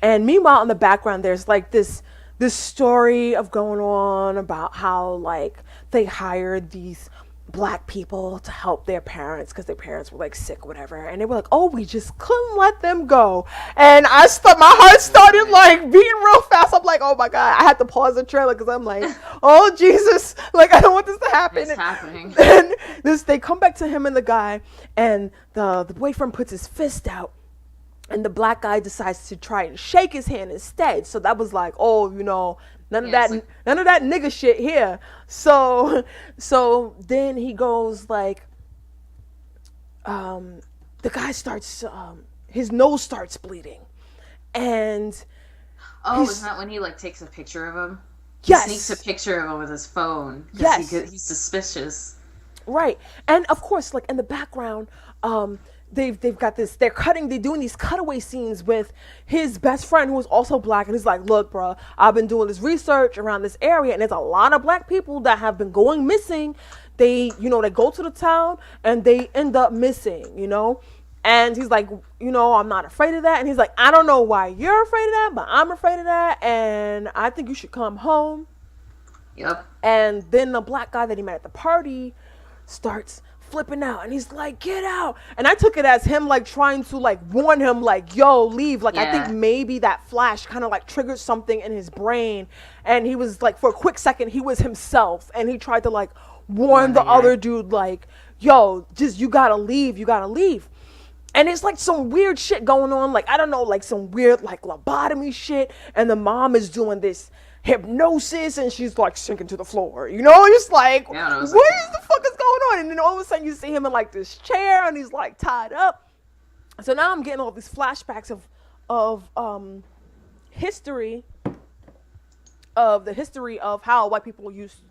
And meanwhile, in the background, there's like this story of going on about how like they hired these black people to help their parents because their parents were like sick or whatever, and they were like, oh, we just couldn't let them go. And my heart started like beating real fast. I'm like, oh my God, I had to pause the trailer because I'm like, oh Jesus, like I don't want this to happen. It's happening. And they come back to him and the guy, and the boyfriend puts his fist out, and the black guy decides to try and shake his hand instead. So that was like, oh, none of Yeah, that, it's like, none of that nigga shit here. So then he goes like, the guy starts, his nose starts bleeding, and oh, isn't he's that when he like takes a picture of him? He sneaks a Yes. picture of him with his phone because Yes. he's suspicious. Right. And of course, like in the background, they've got this. They're doing these cutaway scenes with his best friend who is also black, and he's like, "Look, bro, I've been doing this research around this area, and there's a lot of black people that have been going missing. They go to the town and they end up missing, And he's like, I'm not afraid of that. And he's like, I don't know why you're afraid of that, but I'm afraid of that, and I think you should come home. Yep. And then the black guy that he met at the party starts flipping out, and he's like, get out. And I took it as him like trying to like warn him, like, yo, leave. Like, I think Yeah. maybe that flash kind of like triggered something in his brain, and he was like, for a quick second he was himself, and he tried to like warn the other dude, like, yo, just, you gotta leave. And it's like some weird shit going on, like, I don't know, like some weird like lobotomy shit, and the mom is doing this hypnosis, and she's like sinking to the floor, just like, Yeah, what the fuck is going on? And then all of a sudden you see him in like this chair, and he's like tied up. So now I'm getting all these flashbacks of history, of the history of how white people used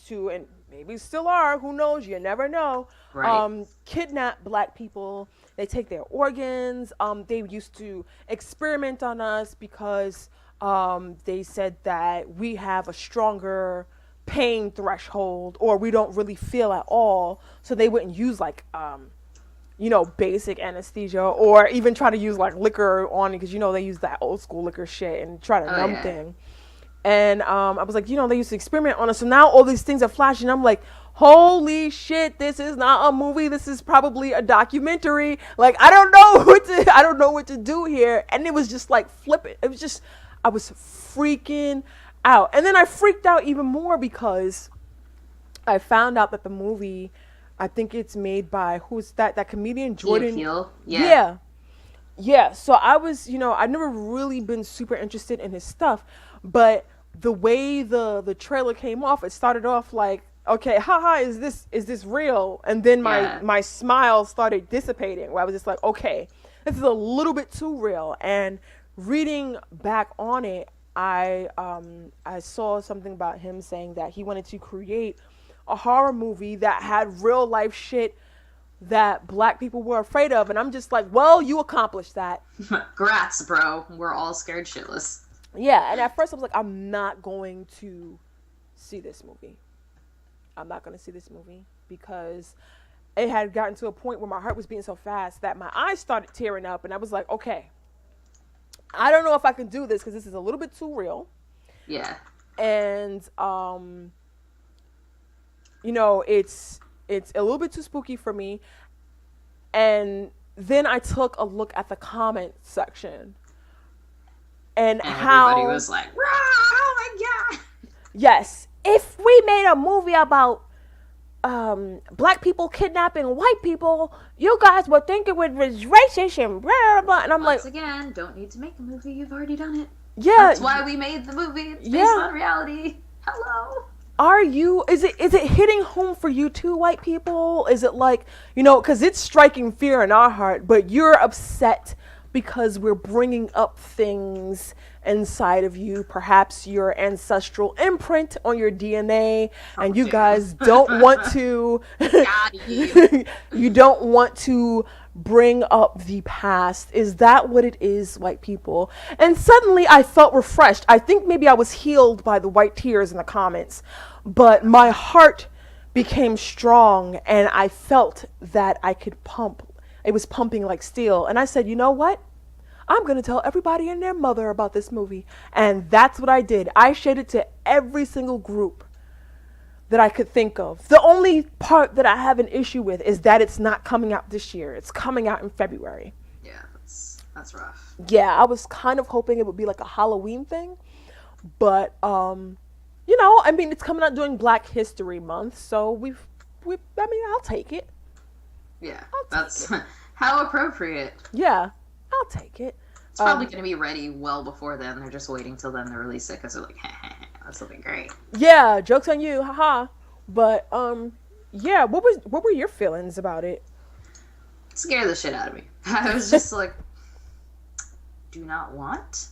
to, and maybe still are, who knows, you never know, Right. kidnap black people. They take their organs. They used to experiment on us because they said that we have a stronger pain threshold, or we don't really feel at all, so they wouldn't use like basic anesthesia, or even try to use like liquor on it, because they use that old school liquor shit and try to numb thing. And I was like, they used to experiment on us. So now all these things are flashing. I'm like, holy shit, this is not a movie. This is probably a documentary. Like, I don't know what to do here. And it was just like flipping. It was just, I was freaking out. And then I freaked out even more because I found out that the movie, I think it's made by, who's that comedian, Jordan? Yeah. Yeah. So I was, I've never really been super interested in his stuff, but the way the trailer came off, it started off like, okay, haha, is this real? And then my smile started dissipating, where I was just like, okay, this is a little bit too real. And reading back on it, I saw something about him saying that he wanted to create a horror movie that had real life shit that black people were afraid of. And I'm just like, well, you accomplished that. Grats, bro. We're all scared shitless. Yeah, and at first I was like, I'm not going to see this movie. I'm not going to see this movie because it had gotten to a point where my heart was beating so fast that my eyes started tearing up, and I was like, okay, I don't know if I can do this because this is a little bit too real. Yeah. And it's a little bit too spooky for me. And then I took a look at the comment section. And how everybody was like, oh my god. Yes. If we made a movie about black people kidnapping white people, you guys would think it was racist and blah, blah, blah. And I'm Once like, again, don't need to make a movie. You've already done it. yeah. That's why we made the movie. It's based on reality. Hello. Is it hitting home for you too, white people? Is it like, because it's striking fear in our heart, but you're upset because we're bringing up things inside of you, perhaps your ancestral imprint on your DNA, and you guys don't want to you don't want to bring up the past. Is that what it is, white people? And suddenly I felt refreshed. I think maybe I was healed by the white tears in the comments, but my heart became strong, and I felt that I could pump. It was pumping like steel. And I said, you know what? I'm going to tell everybody and their mother about this movie. And that's what I did. I shared it to every single group that I could think of. The only part that I have an issue with is that it's not coming out this year. It's coming out in February. Yeah, that's rough. Yeah, I was kind of hoping it would be like a Halloween thing. But, it's coming out during Black History Month. So I'll take it. Yeah, that's how appropriate. Yeah, I'll take it. It's probably going to be ready well before then. They're just waiting till then to release it because they're like, that's something great. Yeah, joke's on you, haha. But yeah, what were your feelings about it? It scared the shit out of me. I was just like, do not want,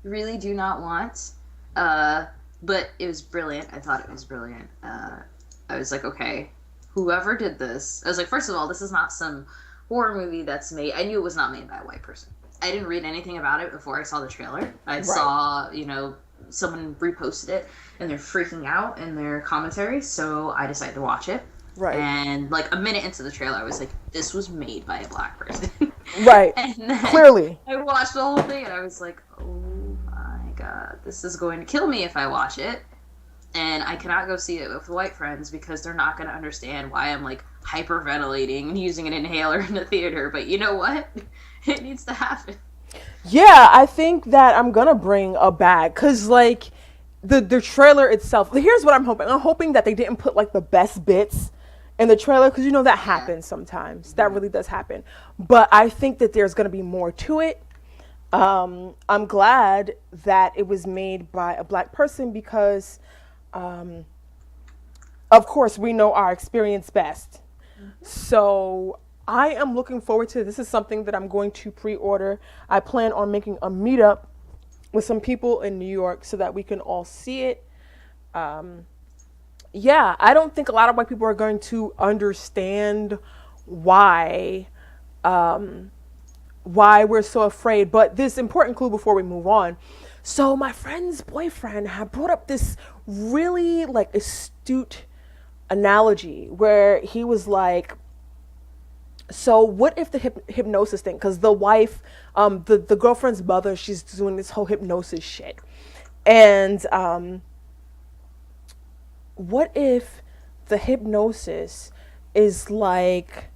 really do not want Uh, but it was brilliant. I thought it was brilliant. I was like, okay, whoever did this, I was like, first of all, this is not some horror movie that's made. I knew it was not made by a white person. I didn't read anything about it before I saw the trailer. I Right. saw, someone reposted it and they're freaking out in their commentary, so I decided to watch it. Right. And like a minute into the trailer, I was like, this was made by a black person. Right. And then Clearly. I watched the whole thing and I was like, oh my god, this is going to kill me if I watch it. And I cannot go see it with white friends because they're not going to understand why I'm like hyperventilating and using an inhaler in the theater. But you know what? It needs to happen. Yeah, I think that I'm gonna bring a bag because like the trailer itself. Here's what I'm hoping. I'm hoping that they didn't put like the best bits in the trailer because that happens sometimes. That really does happen. But I think that there's gonna be more to it. I'm glad that it was made by a black person because, of course, we know our experience best. So I am looking forward to this. Is something that I'm going to pre-order. I plan on making a meetup with some people in New York so that we can all see it. Yeah, I don't think a lot of white people are going to understand why why we're so afraid. But this important clue before we move on. So my friend's boyfriend had brought up this really like astute analogy where he was like, so what if the hypnosis thing, because the wife, the girlfriend's mother, she's doing this whole hypnosis shit. And what if the hypnosis is like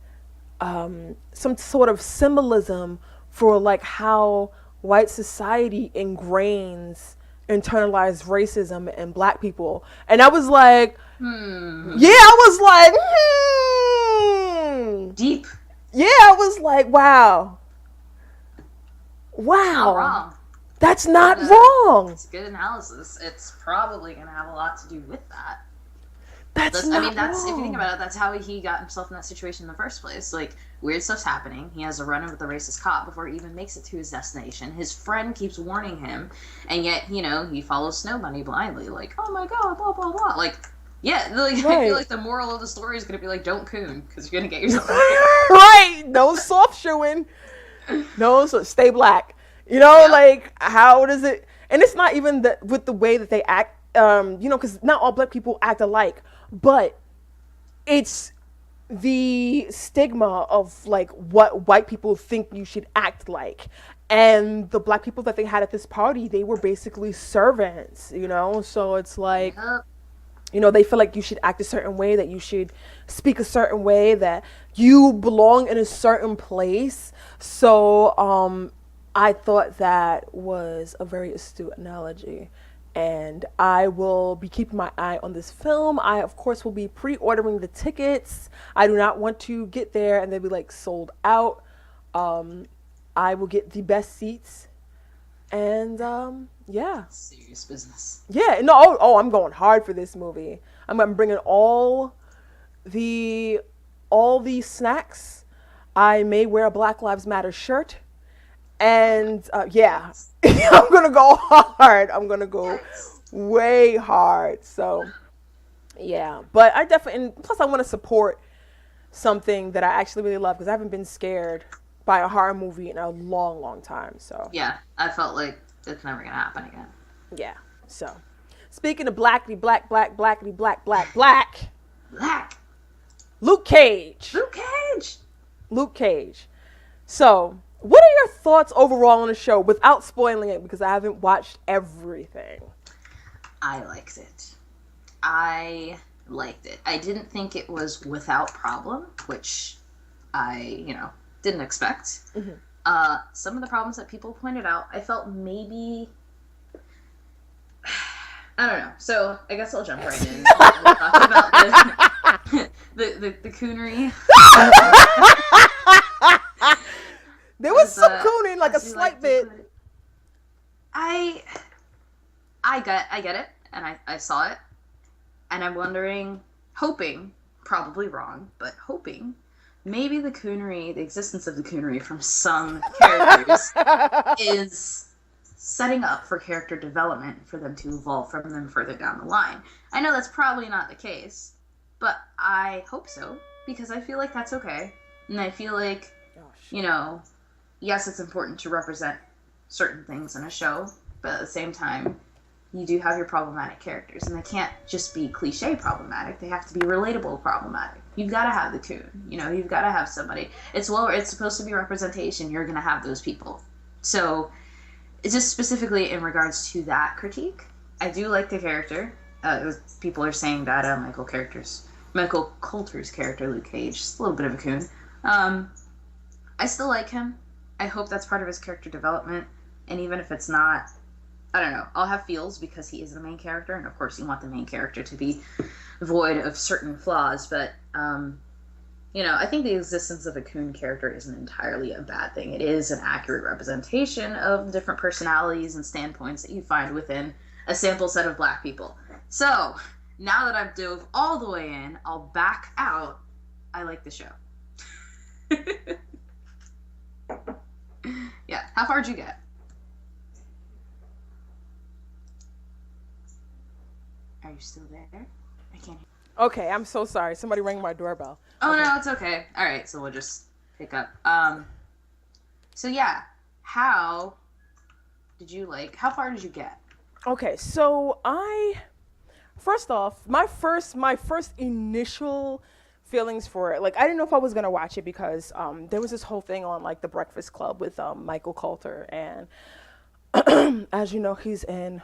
some sort of symbolism for like how white society ingrains internalized racism in black people? And I was like, yeah, I was like, Deep. Yeah, I was like, wow. Not wrong. That's not wrong. It's good analysis. It's probably going to have a lot to do with that. That's wrong. If you think about it, that's how he got himself in that situation in the first place. Like, weird stuff's happening. He has a run-in with the racist cop before he even makes it to his destination. His friend keeps warning him, and yet, he follows Snow Bunny blindly. Like, oh my god, blah, blah, blah. Like, yeah, like, right. I feel like the moral of the story is going to be like, don't coon, because you're going to get yourself right, no soft shoeing. No, so stay black. Like, how does it... And it's not even with the way that they act, because not all black people act alike. But it's the stigma of like what white people think you should act like. And the black people that they had at this party, they were basically servants, So it's like, they feel like you should act a certain way, that you should speak a certain way, that you belong in a certain place. So I thought that was a very astute analogy. And I will be keeping my eye on this film. I, of course, will be pre-ordering the tickets. I do not want to get there and they'll be like sold out. I will get the best seats. And yeah. Serious business. Yeah. No. Oh, I'm going hard for this movie. I'm bringing all the snacks. I may wear a Black Lives Matter shirt. And yeah, I'm going to go hard. I'm going to go way hard. So yeah, but I definitely, and plus I want to support something that I actually really love because I haven't been scared by a horror movie in a long, long time. So yeah, I felt like it's never going to happen again. Yeah. So speaking of blackity, blackity, black. Luke Cage. So what are your thoughts overall on the show without spoiling it, because I haven't watched everything? I liked it. I didn't think it was without problem, which I, didn't expect. Mm-hmm. Some of the problems that people pointed out, I felt maybe... I don't know. So I guess I'll jump right in. We'll talk about the coonery. There was some cooning, like a slight bit. I get it, and I saw it, and I'm wondering, hoping, probably wrong, but hoping, maybe the coonery, the existence of the coonery from some characters is setting up for character development for them to evolve from them further down the line. I know that's probably not the case, but I hope so, because I feel like that's okay. And I feel like, you know, yes, it's important to represent certain things in a show, but at the same time, you do have your problematic characters, and they can't just be cliche problematic. They have to be relatable problematic. You've got to have the coon. You know, you've got to have somebody. It's supposed to be representation. You're going to have those people. So, it's just specifically in regards to that critique, I do like the character. People are saying that Michael Coulter's character, Luke Cage, is a little bit of a coon. I still like him. I hope that's part of his character development. And even if it's not, I don't know, I'll have feels because he is the main character. And of course you want the main character to be void of certain flaws. But, you know, I think the existence of a coon character isn't entirely a bad thing. It is an accurate representation of the different personalities and standpoints that you find within a sample set of Black people. So, now that I've dove all the way in, I'll back out. I like the show. Yeah, how far did you get? Are you still there? I can't hear. Okay, I'm so sorry. Somebody rang my doorbell. Oh, okay. No, it's okay. All right, so we'll just pick up. So yeah, how far did you get? Okay, so first off, my first initial feelings for it, like, I didn't know if I was gonna watch it because there was this whole thing on like the Breakfast Club with Michael Coulter, and as you know, he's in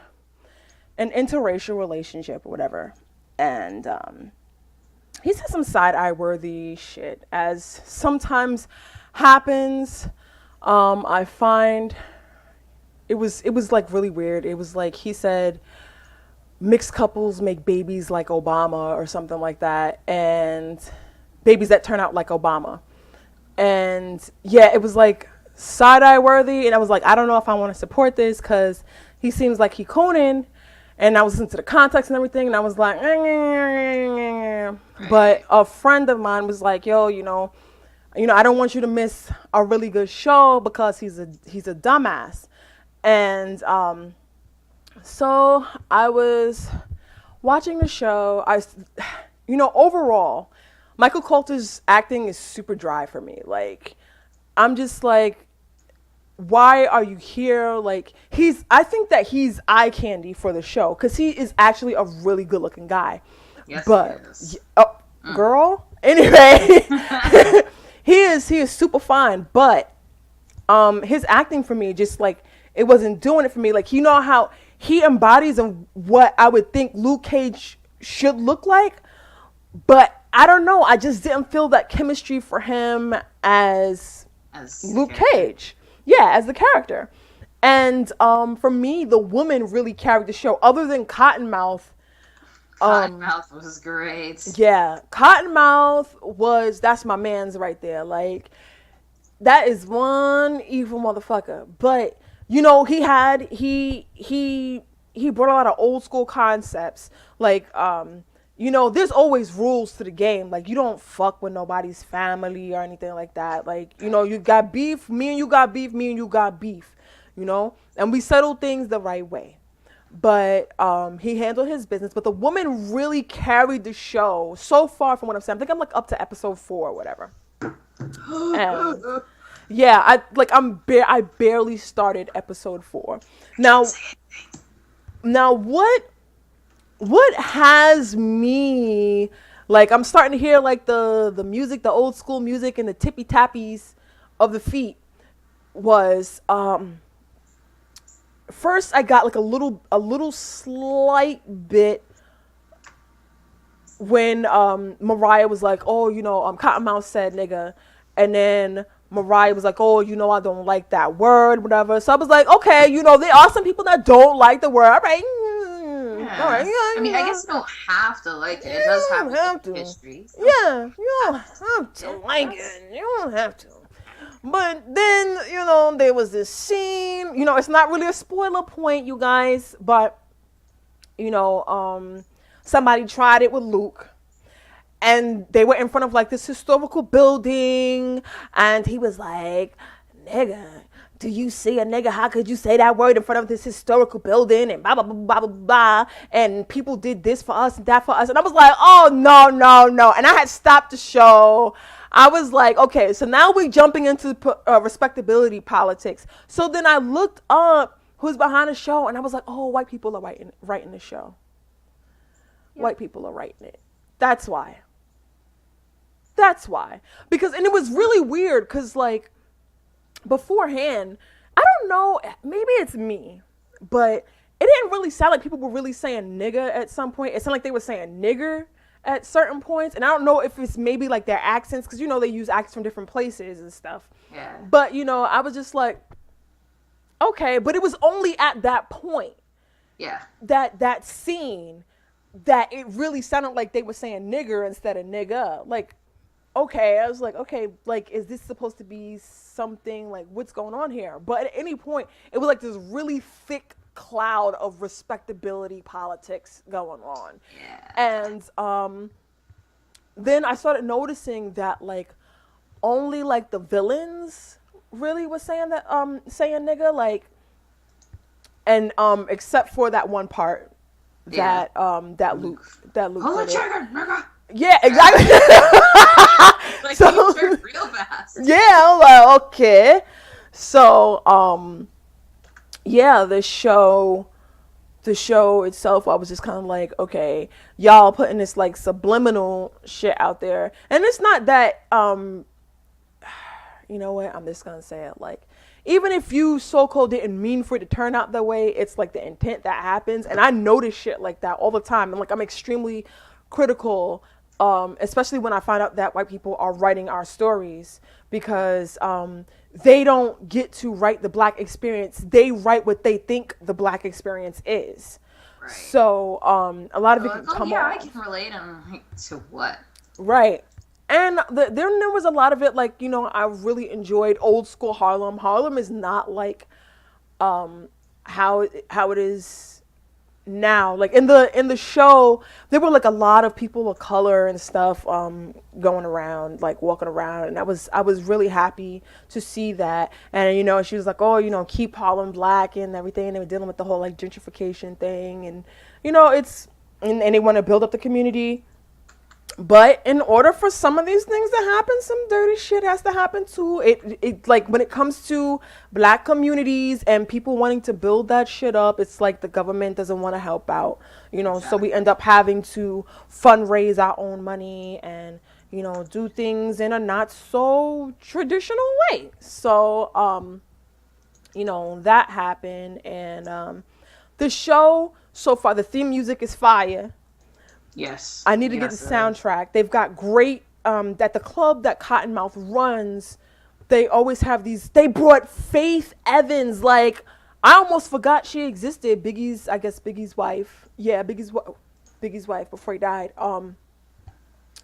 an interracial relationship or whatever, and he said some side-eye worthy shit, as sometimes happens. I find it was like really weird. It was like he said mixed couples make babies like Obama or something like that, and babies that turn out like Obama. And yeah, it was like side-eye worthy, and I was like, I don't know if I want to support this because he seems like he Conan. And I was listening to the context and everything, and I was like, but a friend of mine was like, yo, you know, I don't want you to miss a really good show because he's a dumbass. And so I was watching the show. Overall, Michael Coulter's acting is super dry for me. Like, I'm just like, why are you here? Like, I think that he's eye candy for the show because he is actually a really good looking guy. Yes, but he is. Girl, anyway, he is super fine. But his acting for me, just like, it wasn't doing it for me. Like, you know how he embodies of what I would think Luke Cage should look like, but I don't know. I just didn't feel that chemistry for him as Luke Cage. Yeah, as the character. And for me, the woman really carried the show, other than Cottonmouth. Cottonmouth was great. Yeah, Cottonmouth that's my man's right there. Like, that is one evil motherfucker. But, you know, he brought a lot of old school concepts. Like, you know, there's always rules to the game. Like, you don't fuck with nobody's family or anything like that. Like, you know, you got beef, me and you got beef, you know? And we settle things the right way. But he handled his business. But the woman really carried the show so far from what I'm saying. I think I'm like up to episode 4 or whatever. And yeah, I barely started episode 4. Now what has me, like, I'm starting to hear like the music, the old school music and the tippy tappies of the feet was first I got like a little slight bit when Mariah was like, oh, you know, Cottonmouth said nigga, and then Mariah was like, oh, you know, I don't like that word, whatever. So I was like, okay, you know, there are some people that don't like the word. All right. Yeah. All right. Yeah, I mean, I guess you don't have to like it. It does have to. History. So. Yeah, you don't have to like it. You don't have to. But then, you know, there was this scene. You know, it's not really a spoiler point, you guys, but, you know, somebody tried it with Luke. And they were in front of like this historical building, and he was like, nigga, do you see a nigga? How could you say that word in front of this historical building and blah, blah, blah, blah, blah, blah. And people did this for us and that for us. And I was like, oh, no, no, no. And I had stopped the show. I was like, okay, so now we're jumping into respectability politics. So then I looked up who's behind the show, and I was like, oh, white people are writing the show. Yep. White people are writing it. That's why. That's why. Because, and it was really weird, because, like, beforehand, I don't know, maybe it's me, but it didn't really sound like people were really saying nigga at some point. It sounded like they were saying nigger at certain points, and I don't know if it's maybe like their accents, because they use accents from different places and stuff. Yeah. But I was just like, okay, but it was only at that point. Yeah. That scene that it really sounded like they were saying nigger instead of nigga. Like, okay, I was like, okay, like, is this supposed to be something, like, what's going on here? But at any point, it was like this really thick cloud of respectability politics going on. Yeah. And then I started noticing that, like, only, like, the villains really was saying that, saying nigga, like, and except for that one part that Luke pull the trigger, nigga. Yeah, exactly. Like, so, you turned real fast. Yeah, I'm like, okay. So, yeah, the show itself, I was just kind of like, okay, y'all putting this, like, subliminal shit out there. And it's not that, you know what, I'm just going to say it, like, even if you so-called didn't mean for it to turn out that way, it's, like, the intent that happens. And I notice shit like that all the time. And, like, I'm extremely critical, especially when I find out that white people are writing our stories, because they don't get to write the black experience. They write what they think the black experience is. Right. So a lot of it can come off. I can relate to what? Right. And then there was a lot of it, like, I really enjoyed old school Harlem. Harlem is not like how it is now. Like, in the show, there were, like, a lot of people of color and stuff going around, like, walking around, and I was really happy to see that. And she was like, oh, keep Harlem black and everything, and they were dealing with the whole, like, gentrification thing, and it's and they want to build up the community. But in order for some of these things to happen, some dirty shit has to happen too. It like, when it comes to black communities and people wanting to build that shit up, it's like the government doesn't want to help out, Exactly. So we end up having to fundraise our own money and, do things in a not so traditional way. So, that happened. And the show so far, the theme music is fire. Yes. I need to get the soundtrack. They've got great, at the club that Cottonmouth runs, they always have these, they brought Faith Evans, like, I almost forgot she existed, Biggie's wife. Yeah, Biggie's wife before he died.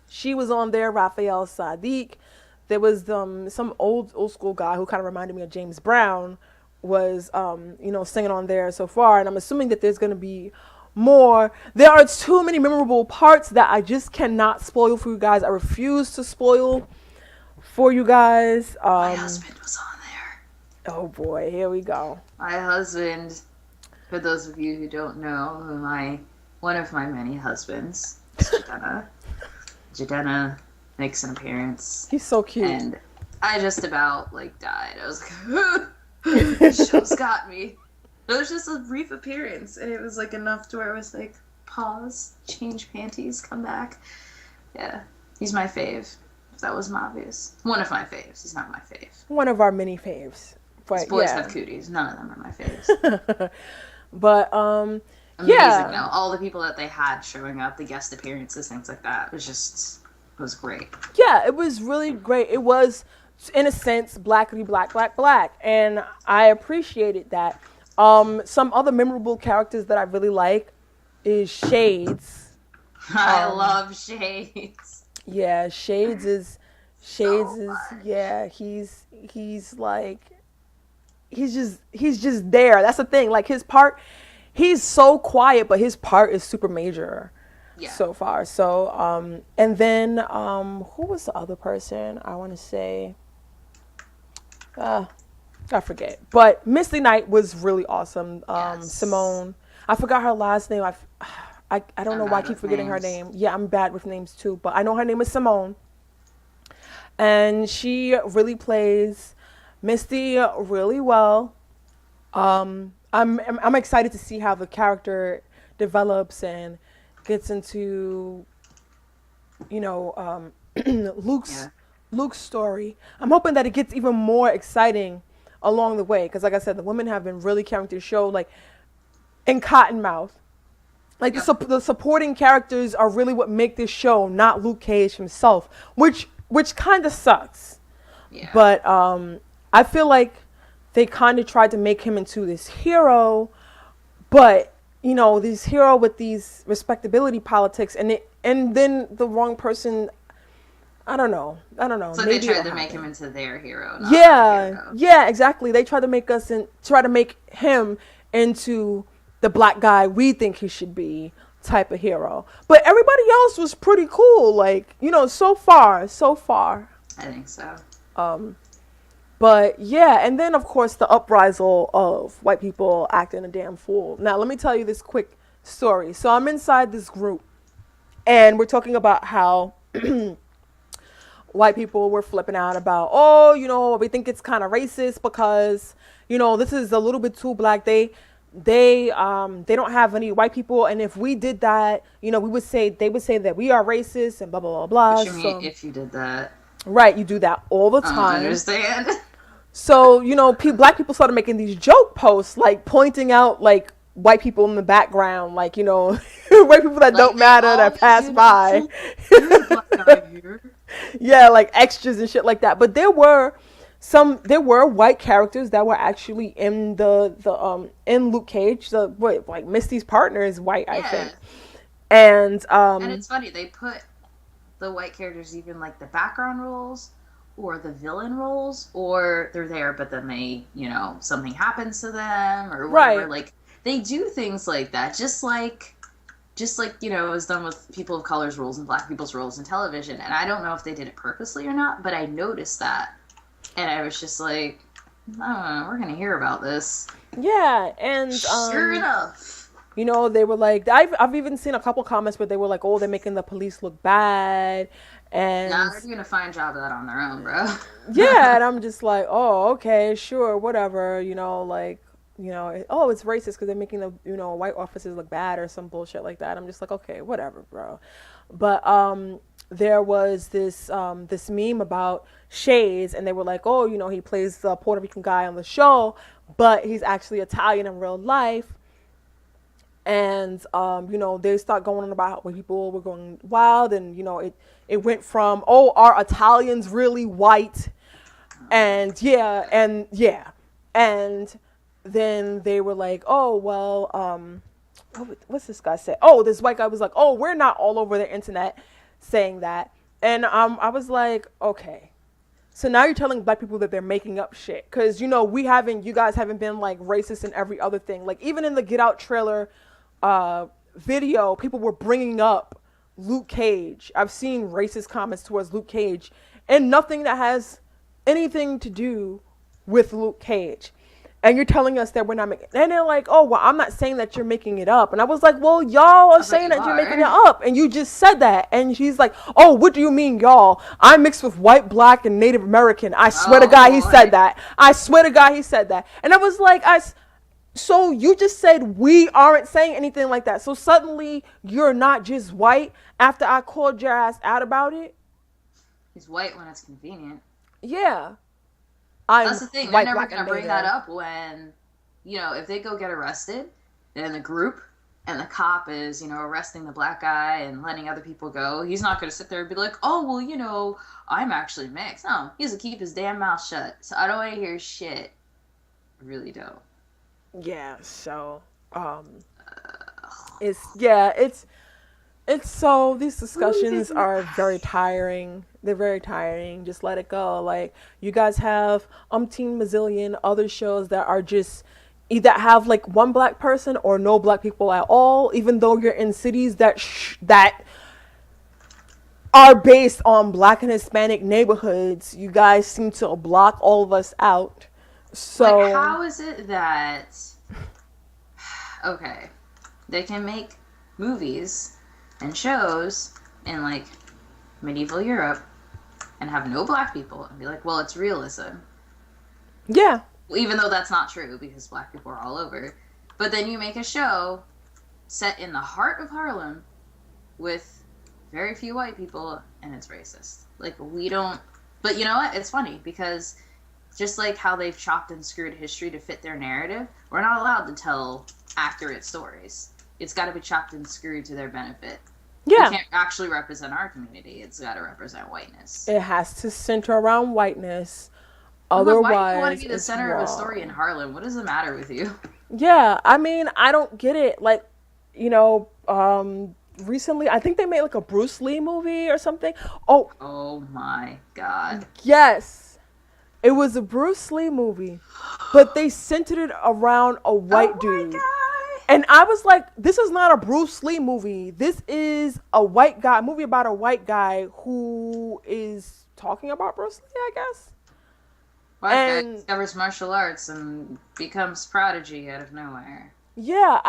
She was on there, Raphael Sadiq. There was some old school guy who kind of reminded me of James Brown was, singing on there so far, and I'm assuming that there's going to be more. There are too many memorable parts that I just cannot spoil for you guys. I refuse to spoil for you guys. My husband was on there. Oh boy, here we go. My husband, for those of you who don't know, one of my many husbands, Jadena makes an appearance. He's so cute. And I just about, like, died. I was like, the show's got me. It was just a brief appearance, and it was, like, enough to where it was like, pause, change panties, come back. Yeah, he's my fave, if that wasn't obvious. One of my faves. He's not my fave. One of our many faves. But his boys have cooties. None of them are my faves. But, amazing, yeah. though. All the people that they had showing up, the guest appearances, things like that, it was great. Yeah, it was really great. It was, in a sense, blackity black, black, black. And I appreciated that. Some other memorable characters that I really like is Shades. I love Shades. Yeah, Shades is yeah, he's like, he's just there. That's the thing. Like, his part, he's so quiet, but his part is super major. Yeah. So far. So, and then, who was the other person I want to say? I forget. But Misty Knight was really awesome. Yes. Simone, I forgot her last name. I don't I'm know why I bad keep with forgetting her names. name. Yeah, I'm bad with names too, but I know her name is Simone, and she really plays Misty really well. I'm excited to see how the character develops and gets into you know Luke's Yeah. Luke's story. I'm hoping that it gets even more exciting along the way because, like I said, the women have been really carrying through the show, like in Cottonmouth. Like Yep. the supporting characters are really what make this show, not Luke Cage himself, which kind of sucks. Yeah. But I feel like they kind of tried to make him into this hero, but this hero with these respectability politics, and then the wrong person. I don't know. So they Maybe it'll tried to make him happen. into their hero, not our Yeah, hero. yeah, exactly. They try to try to make him into the black guy we think he should be type of hero. But everybody else was pretty cool, like, so far, so far. I think so. But yeah, and then of course the uprisal of white people acting a damn fool. Now let me tell you this quick story. So I'm inside this group and we're talking about how white people were flipping out about, oh, we think it's kind of racist because, this is a little bit too black. They don't have any white people, and if we did that, they would say that we are racist and blah blah blah blah. What you mean So if you did that? right, you do that all the I don't time. understand. So black people started making these joke posts, like pointing out like white people in the background, like white people that Like don't they matter that always pass do that. by. So there's a black guy here. Yeah, like extras and shit like that. But there were white characters that were actually in the in Luke Cage. The what like Misty's partner is white, I Yeah. think. And And it's funny, they put the white characters even like the background roles or the villain roles, or they're there but then they, something happens to them or whatever. right. Like they do things like that, just like it was done with people of color's roles and black people's roles in television. And I don't know if they did it purposely or not, but I noticed that. And I was just like, oh, we're gonna hear about this. Yeah, and Sure enough. they were like I've even seen a couple comments where they were like, oh, they're making the police look bad, Nah, and they're doing a fine job of that on their own, bro. yeah, and I'm just like, oh, okay, sure, whatever, like, oh, it's racist because they're making the, white officers look bad or some bullshit like that. I'm just like, okay, whatever, bro. But there was this meme about Shays, and they were like, oh, he plays the Puerto Rican guy on the show, but he's actually Italian in real life. And they start going on about when people were going wild, and it went from, oh, are Italians really white, and and then they were like, oh well, what's this guy say? Oh, this white guy was like, oh, we're not all over the internet saying that, and I was like, okay. So now you're telling black people that they're making up shit, because you guys haven't been like racist in every other thing. Like even in the Get Out trailer, video, people were bringing up Luke Cage. I've seen racist comments towards Luke Cage, and nothing that has anything to do with Luke Cage. And you're telling us that we're not making, and they're like, oh, well, I'm not saying that you're making it up. And I was like, well, y'all are I bet saying you that you're making it are. up, and you just said that. And she's like, oh, what do you mean, y'all? I'm mixed with white, black, and Native American. I swear to Oh God, he said boy. that. I swear to God, he said that. And I was like, so you just said we aren't saying anything like that. So suddenly you're not just white after I called your ass out about it? He's white when it's convenient. Yeah. That's I'm the thing. They're white, never black, gonna and bring that native. up when, if they go get arrested in the group and the cop is, arresting the black guy and letting other people go. He's not gonna sit there and be like, oh well, I'm actually mixed. No, he has to keep his damn mouth shut. So I don't want to hear shit. I really don't. Yeah, so it's so these discussions are very tiring. They're very tiring. Just let it go. Like you guys have umpteen mazillion other shows that are just either have like one black person or no black people at all, even though you're in cities that are based on black and Hispanic neighborhoods. You guys seem to block all of us out. Like, So how is it that, okay, they can make movies and shows in, like, medieval Europe and have no black people and be like, well, it's realism. yeah, Even though that's not true because black people are all over. But then you make a show set in the heart of Harlem with very few white people and it's racist. Like, we don't. But you know what? It's funny because just like how they've chopped and screwed history to fit their narrative, we're not allowed to tell accurate stories. It's got to be chopped and screwed to their benefit. We yeah. can't actually represent our community. It's got to represent whiteness. It has to center around whiteness. I'm like, why do you want to Otherwise, be the it's center of a story in wrong. Harlem? What does the matter with you? Yeah, I mean, I don't get it. Like, you know, recently I think they made like a Bruce Lee movie or something. Oh, Oh my god. yes. It was a Bruce Lee movie, but they centered it around a Oh white my dude. god. And I was like, this is not a Bruce Lee movie. This is a white guy, movie about a white guy who is talking about Bruce Lee, I guess. White guy And discovers martial arts and becomes prodigy out of nowhere. yeah,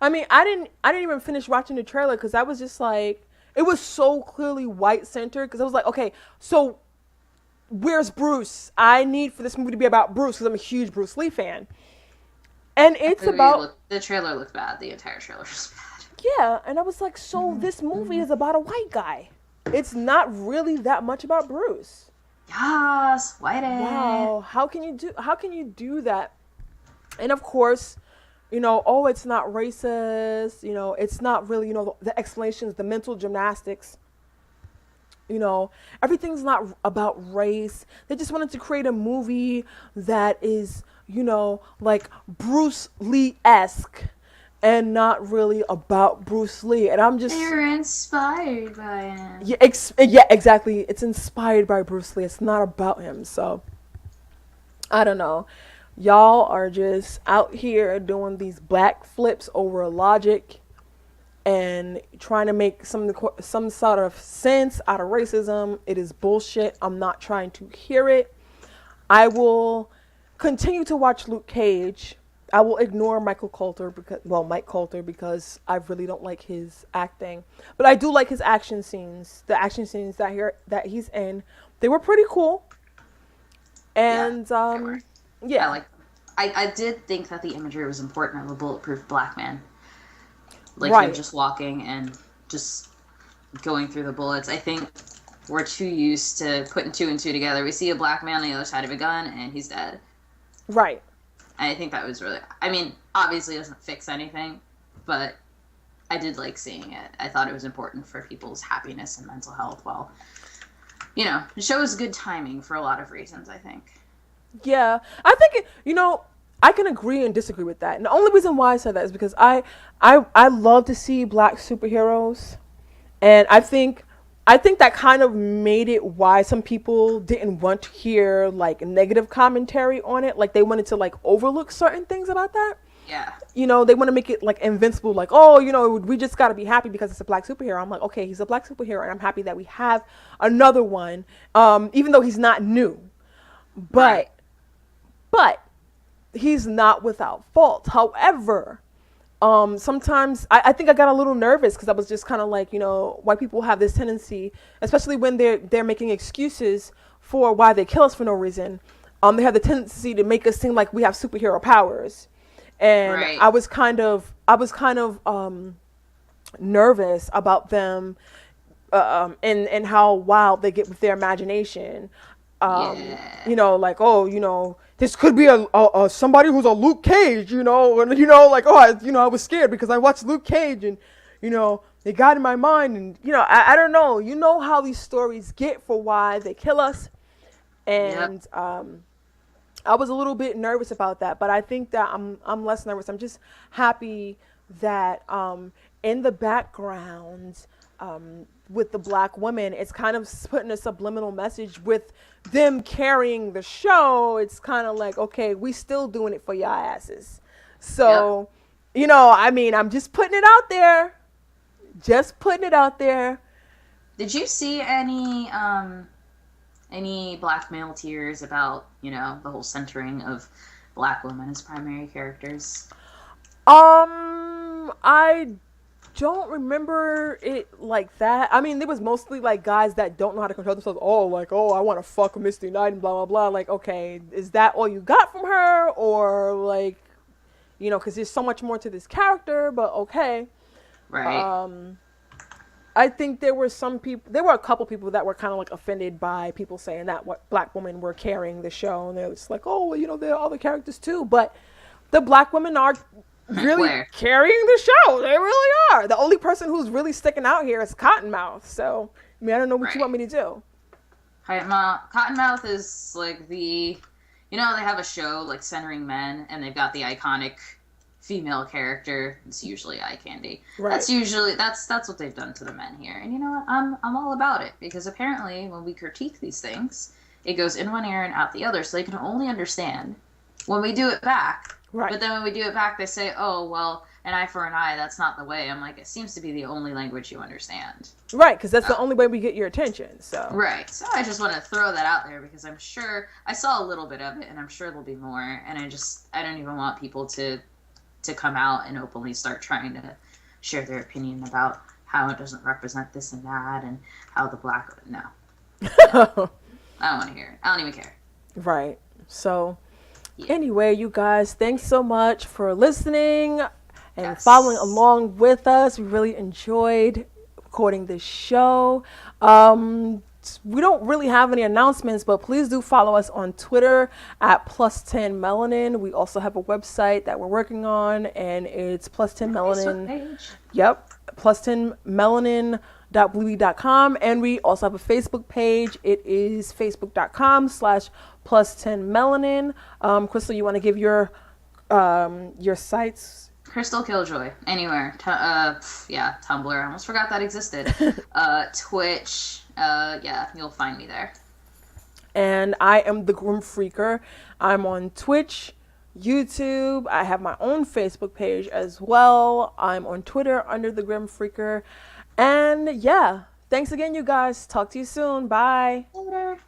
I mean, I didn't even finish watching the trailer cuz I was just like it was so clearly white centered cuz I was like, okay, so where's Bruce? I need for this movie to be about Bruce cuz I'm a huge Bruce Lee fan. And it's about The trailer looked bad. The entire trailer was bad. yeah, and I was like, so this movie is about a white guy. It's not really that much about Bruce. Yes, white. Wow, how can you do that? And of course, oh, it's not racist, it's not really, the explanations, the mental gymnastics, everything's not about race. They just wanted to create a movie that is, like Bruce Lee-esque and not really about Bruce Lee. And I'm They just were inspired by him. yeah, yeah, exactly. It's inspired by Bruce Lee. It's not about him. So I don't know. Y'all are just out here doing these black flips over logic and trying to make some sort of sense out of racism. It is bullshit. I'm not trying to hear it. I will continue to watch Luke Cage. I will ignore Mike Coulter because I really don't like his acting, but I do like his action scenes. The action scenes that he's in, they were pretty cool. Yeah, And they were. I yeah, like them. I did think that the imagery was important of a bulletproof black man. Like him right, just walking and just going through the bullets. I think we're too used to putting two and two together. We see a black man on the other side of a gun and he's dead. right. I think that was really. I mean, obviously, it doesn't fix anything, but I did like seeing it. I thought it was important for people's happiness and mental health. Well, the show is good timing for a lot of reasons, I think. Yeah, I think I can agree and disagree with that. And the only reason why I said that is because I love to see black superheroes, and I think that kind of made it why some people didn't want to hear like negative commentary on it. Like they wanted to like overlook certain things about that. Yeah. They want to make it like invincible, like, oh, we just got to be happy because it's a black superhero. I'm like, okay, he's a black superhero, and I'm happy that we have another one, even though he's not new. Right. But he's not without fault. However, sometimes I think I got a little nervous because I was just kind of like, white people have this tendency, especially when they're making excuses for why they kill us for no reason. They have the tendency to make us seem like we have superhero powers, and Right. I was kind of nervous about them, and how wild they get with their imagination. Yeah. Like, oh, this could be a somebody who's a Luke Cage, and like, oh, I was scared because I watched Luke Cage, and they got in my mind, and I don't know, how these stories get for why they kill us, Yep. and I was a little bit nervous about that, but I think that I'm less nervous. I'm just happy that in the background, with the black women, it's kind of putting a subliminal message with them carrying the show. It's kind of like, okay, we still doing it for y'all asses. Yep. So, I mean, I'm just putting it out there. Just putting it out there. Did you see any black male tears about the whole centering of black women as primary characters. I don't remember it like that. I mean, there was mostly like guys that don't know how to control themselves. Oh, like, oh, I want to fuck Misty Knight and blah blah blah. Like, okay, is that all you got from her, or like, because there's so much more to this character? But okay. Right. Um, I think there were some people. There were a couple people that were kind of like offended by people saying that what black women were carrying the show, and they're just like, oh, well, there are other characters too, but the black women are really Where? carrying the show. They really are. The only person who's really sticking out here is Cottonmouth. So, I mean, I don't know what you Right. want me to do. Cottonmouth is like they have a show like centering men, and they've got the iconic female character. It's usually eye candy. Right. That's what they've done to the men here. And you know what? I'm all about it, because apparently when we critique these things, it goes in one ear and out the other, so they can only understand when we do it back. Right. But then when we do it back, they say, "Oh, well, an eye for an eye. That's not the way." I'm like, it seems to be the only language you understand. Right, because that's the only way we get your attention. So. Right. So I just want to throw that out there, because I'm sure I saw a little bit of it, and I'm sure there'll be more. And I don't even want people to come out and openly start trying to share their opinion about how it doesn't represent this and that, and how the black. No. I don't want to hear it. I don't even care. Right. So. Yeah. Anyway, you guys, thanks so much for listening and Yes. following along with us. We really enjoyed recording this show. We don't really have any announcements, but please do follow us on Twitter at +10melanin. We also have a website that we're working on, and it's +10melanin. Page. Yep, +10melanin.bluey.com, and we also have a Facebook page. It is facebook.com/+10melanin. Crystal, you want to give your sites? Crystal Killjoy. Anywhere. Yeah, Tumblr. I almost forgot that existed. Twitch. Yeah, you'll find me there. And I am the Grim Freaker. I'm on Twitch, YouTube. I have my own Facebook page as well. I'm on Twitter under the Grim Freaker. And yeah, thanks again, you guys. Talk to you soon. Bye. Later.